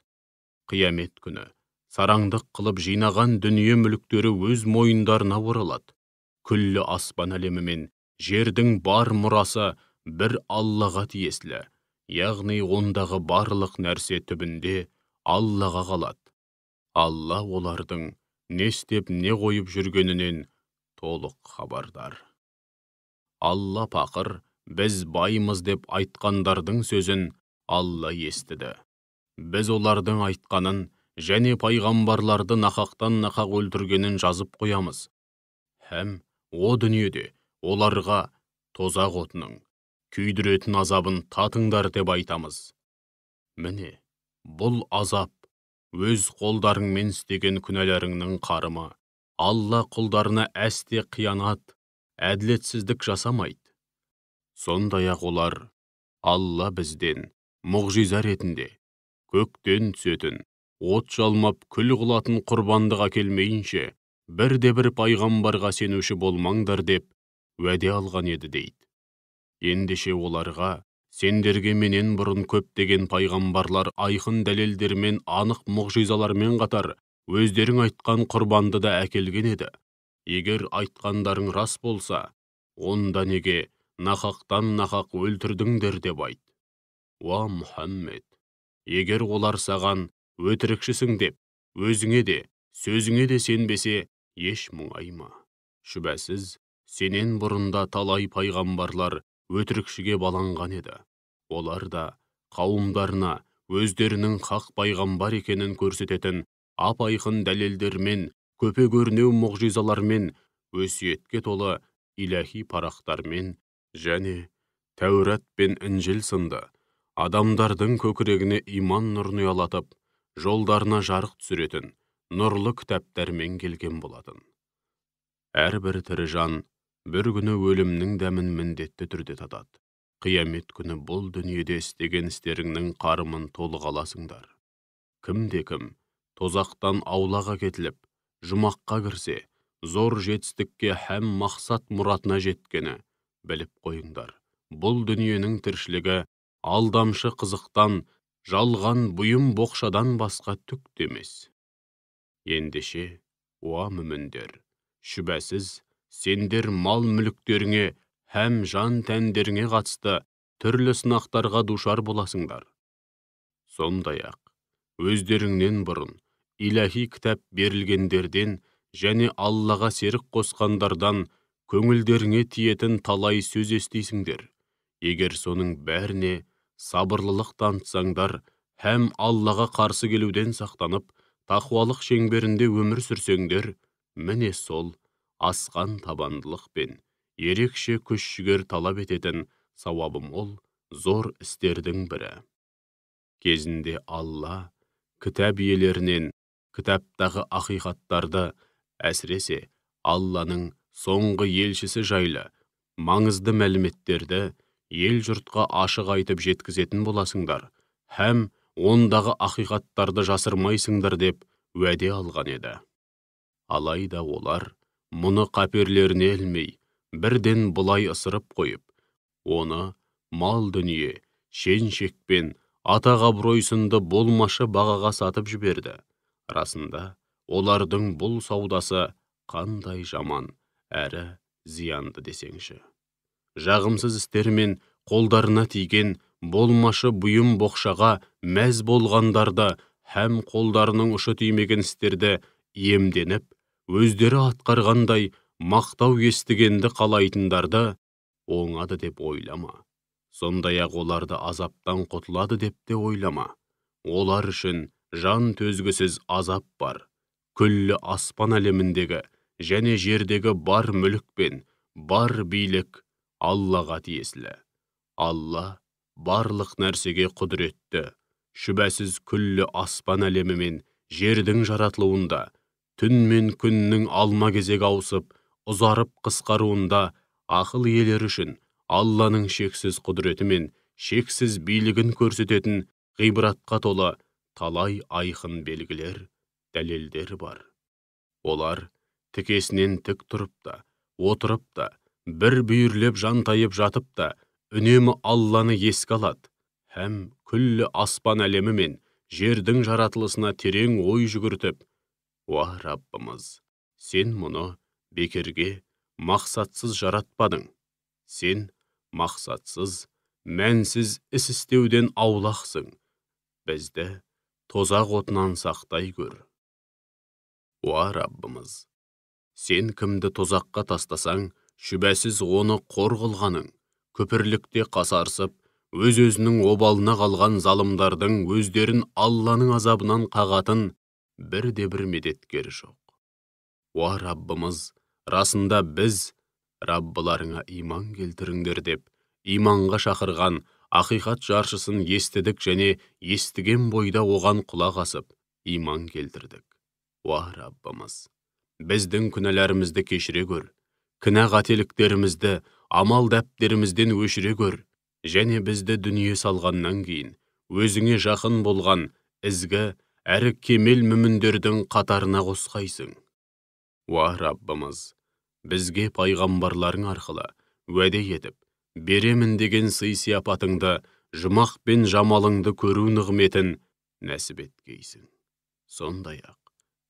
Қиямет күні сараңдық қылып жинаған дүние мүліктері өз мойындарына оралады. Күллі аспан әлемі мен жердің бар мұрасы бір Аллаға тиесілі, яғни ондағы барлық нәрсе түбінде Аллаға қалады. Алла олардың не істеп не қойып жүргенінен толық хабардар. Алла пақыр, біз баймыз деп айтқандардың сөзін Алла естіді. Біз олардың айтқанын және пайғамбарларды нақақтан нақақ өлтіргенін жазып қоямыз. Һәм о дүниеде оларға тозақ отының, күйдіретін азабын татыңдар деп айтамыз. Міне, бұл азап, өз қолдарыңмен істеген күнәларыңның қарымы. Алла құлдарына әсте қиянат, әділетсіздік жасамайды. Сондай-ақ олар, Алла бізден мұғжиза ретінде көктен түсетін, от жалмап күл қылатын құрбандық әкелмейінше, бірде-бір пайғамбарға сенуші болмаңдар деп уәде алған еді дейді. Ендеше оларға, сендерге менен бұрын көптеген пайғамбарлар айқын дәлелдермен, анық мұғжизалармен қатар өздерің айтқан құрбанды да әкелген еді. Егер айтқандарың рас болса, онда неге нақақтан нақақ өлтірдіңдер деп айт. Уа Мұхаммед, егер олар саған өтірікшісің деп, өзіңе де, сөзіңе де сенбесе, еш мұңайма. Шүбәсіз, сенен бұрында талай пайғамбарлар өтірікшіге баланған еді. Олар да қауымдарына өздерінің хақ пайғамбар екенін көрсететін ап-айқын дәлелдермен, көпе көрнеу мұғжизалармен, өсиетке толы иләһи парақтармен және Тәурат пен Інжіл сынды адамдардың көкірегіне иман нұрын ұялатып, жолдарына жарық түсіретін нұрлы кітаптармен келген болатын. Әрбір тірі жан бір күні өлімнің дәмін міндетті түрде татады. Қиямет күні бұл дүниеде істеген істеріңнің қарымын толық аласыңдар. Кім тозақтан аулаға кетіліп, жұмаққа кірсе, зор жетістікке һәм мақсат мұратына жеткені біліп қойыңдар. Бұл дүниенің тіршілігі алдамшы қызықтан, жалған бұйым боқшадан басқа түк емес. Ендеше, уа мүміндер, шүбәсіз, сендер мал мүліктеріңе һәм жан тәндеріңе қатысты түрлі сынақтарға душар боласыңдар. Сондай-ақ, өздеріңнен бұрын иләһи кітап берілгендерден және Аллаға серік қосқандардан көңілдеріңе тиетін талай сөз естисіңдер. Егер соның бәріне сабырлылық танытсаңдар һәм Аллаға қарсы келуден сақтанып, тақуалық шеңберінде өмір сүрсеңдер, міне сол асқан табандылық пен ерекше күш-жігер талап ететін сауабы мол зор істердің бірі. Кезінде Алла кітап иелерінен кітаптағы ақиқаттарды, әсіресе Алланың соңғы елшісі жайлы маңызды мәліметтерді ел жұртқа ашық айтып жеткізетін боласыңдар, һәм ондағы ақиқаттарды жасырмайсыңдар деп уәде алған еді. Алайда олар мұны қаперлеріне ілмей, бірден бұлай ысырып қойып, оны мал дүние, шен-шекпен, атақ-абырой сынды болмашы бағаға сатып жіберді. Расында, олардың бұл саудасы қандай жаман әрі зиянды десеңші. Жағымсыз істермен қолдарына тиген болмашы бұйым боқшаға мәз болғандарды һәм қолдарының ұшы тимеген істерді иемденіп, өздері атқарғандай мақтау естігенді қалайтындарды оңады деп ойлама. Сондай-ақ оларды азаптан құтылады деп те ойлама. Олар үшін жан төзгісіз азап бар. Күллі аспан әлеміндегі және жердегі бар мүлік пен бар билік Аллаға тиесілі. Алла барлық нәрсеге құдіретті. Шүбәсіз күллі аспан әлемі мен жердің жаратылуында, түн мен күннің алма-кезек ауысып, ұзарып қысқаруында ақыл иелері үшін Алланың шексіз құдіреті мен шексіз билігін көрсететін ғибратқа толы талай айқын белгілер, дәлелдер бар. Олар тікесінен тік тұрып та, отырып та, бір бүйірлеп жантайып жатып та, үнемі Алланы еске алады, һәм күллі аспан әлемі мен жердің жаратылысына терең ой жүгіртіп, уа Раббымыз, сен мұны бекерге мақсатсыз жаратпадың. Сен мақсатсыз, мәнсіз іс істеуден аулақсың. Бізді тозақ отынан сақтай көр. Уа Раббымыз, сен кімді тозаққа тастасаң, шүбәсіз оны қор қылғаның, көпірлікте қасарсып, өз-өзінің обалына қалған залымдардың өздерін Алланың азабынан қағатын бірде-бір медеткер жоқ. Уа Раббымыз, расында біз Раббыларыңа иман келтіріңдер деп, иманға шақырған ақиқат жаршысын естідік және естіген бойда оған құлақ асып, иман келтірдік. Уа Раббымыз, біздің күнәләрімізді кешіре көр, кінә қателіктерімізді амал дәптерімізден өшіре көр, және бізді дүние салғаннан кейін өзіңе жақын болған ізгі әрі кемел мүміндердің қатарына қосқайсың. Уа Раббымыз, бізге пайғамбарларың арқылы уәде етіп, беремін деген сый-сияпатыңды, жұмақ пен жамалыңды көру нығметін нәсіп еткейсің. Сондай-ақ,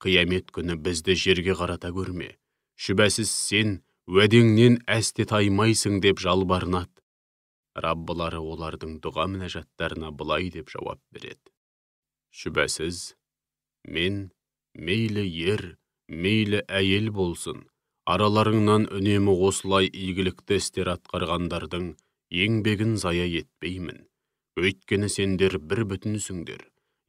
қиямет күні бізді жерге қарата көрме. Шүбәсіз сен уәдеңнен әсте таймайсың деп жалбарынады. Раббылары олардың дұға мінәжаттарына былай деп жауап береді. Шүбәсіз, мен мейлі ер, мейлі әйел болсын, араларыңнан үнемі осылай игілікті істер атқарғандардың еңбегін зая етпеймін. Өйткені сендер бір бүтінсіңдер,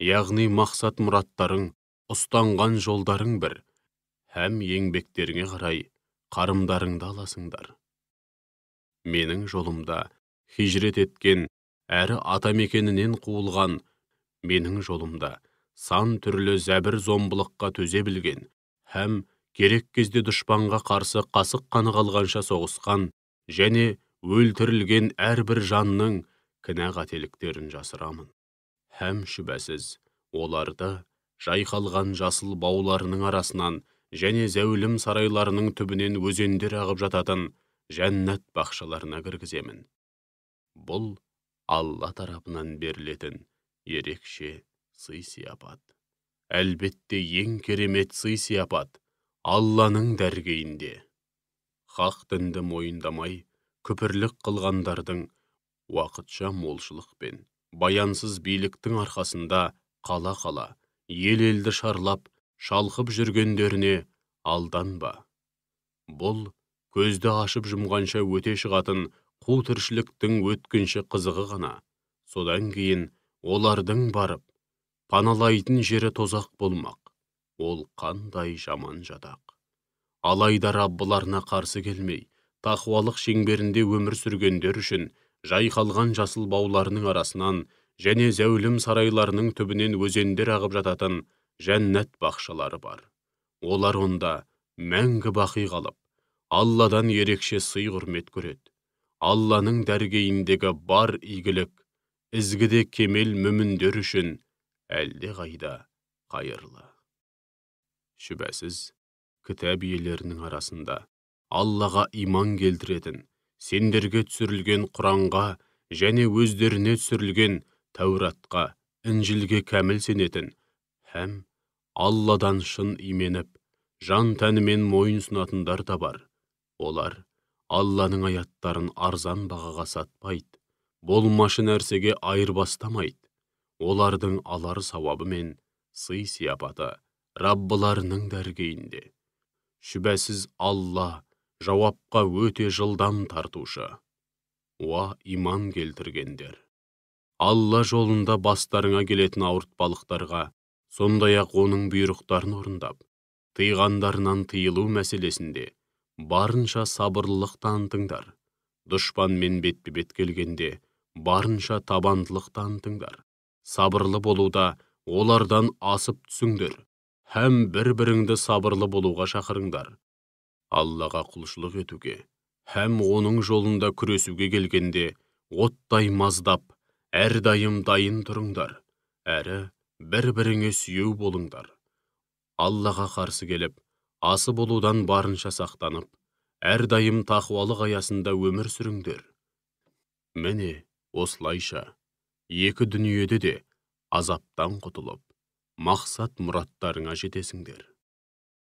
яғни мақсат мұраттарың, ұстанған жолдарың бір, һәм еңбектеріңе қарай қарымдарыңды аласыңдар. Менің жолымда хижрет еткен, әрі атамекенінен қуылған, менің жолымда сан түрлі зәбір зомбылыққа төзе білген, һәм керек кезде дұшпанға қарсы қасық қаны қалғанша соғысқан, және өлтірілген әрбір жанның кінә қателіктерін жасырамын. Һәм шүбәсіз, оларды жайқалған жасыл бауларының арасынан және зәулім сарайларының түбінен өзендер ағып жататын жәннат бақшаларына кіргіземін. Бұл Алла тарапынан берілетін ерекше сый-сияпат. Әлбетте ең керемет сый-сияпат Алланың дәргейінде. Хақ дінді мойындамай, күпірлік қылғандардың уақытша молшылық пен баянсыз биліктің арқасында қала-қала, ел-елді шарлап, шалқып жүргендеріне алданба. Бұл көзді ашып жұмғанша өте шығатын қу тіршіліктің өткінші қызығы ғана. Содан кейін олардың барып, паналайтын жері тозақ болмақ. Ол қандай жаман жатақ. Алайда Раббыларына қарсы келмей, тақуалық шеңберінде өмір сүргендер үшін жайқалған жасыл бауларының арасынан және зәулім сарайларының түбінен өзендер ағып жататын жәннат бақшалары бар. Олар онда мәңгі бақи қалып, Алладан ерекше сый құрмет көреді. Алланың дәргейіндегі бар игілік, ізгіде кемел мүміндер үшін әлде қайда қайырлы. Шүбәсіз, кітап иелерінің арасында Аллаға иман келтіретін, сендерге түсірілген Құранға және өздеріне түсірілген Тәуратқа, Інжілге кәміл сенетін, һәм Алладан шын именіп, жан тәнімен мойын сұнатындар да бар. Олар Алланың аяттарын арзан бағаға сатпайды, болмашы нәрсеге айырбастамайды. Олардың алар сауабы мен сый-сияпаты Раббыларының дәргейінде. Шүбәсіз Алла жауапқа өте жылдам тартушы. Уа иман келтіргендер! Алла жолында бастарыңа келетін ауыртпалықтарға, сондай-ақ оның бұйрықтарын орындап, тыйғандарынан тыйылу мәселесінде барынша сабырлылық танытыңдар. Дұшпанмен бетпе-бет келгенде барынша табандылық танытыңдар. Сабырлы болуда олардан асып түсіңдер, һәм бір-біріңді сабырлы болуға шақырыңдар. Аллаға құлшылық етуге, һәм оның жолында күресуге келгенде оттай маздап, әрдайым дайын тұрыңдар, әрі бір-біріңе сүйеу болыңдар. Аллаға қарсы келіп, асы болудан барынша сақтанып, әрдайым тақуалық аясында өмір сүріңдер. Міне, осылайша, екі дүниеде де азаптан құтылып, мақсат мұраттарыңа жетесіңдер.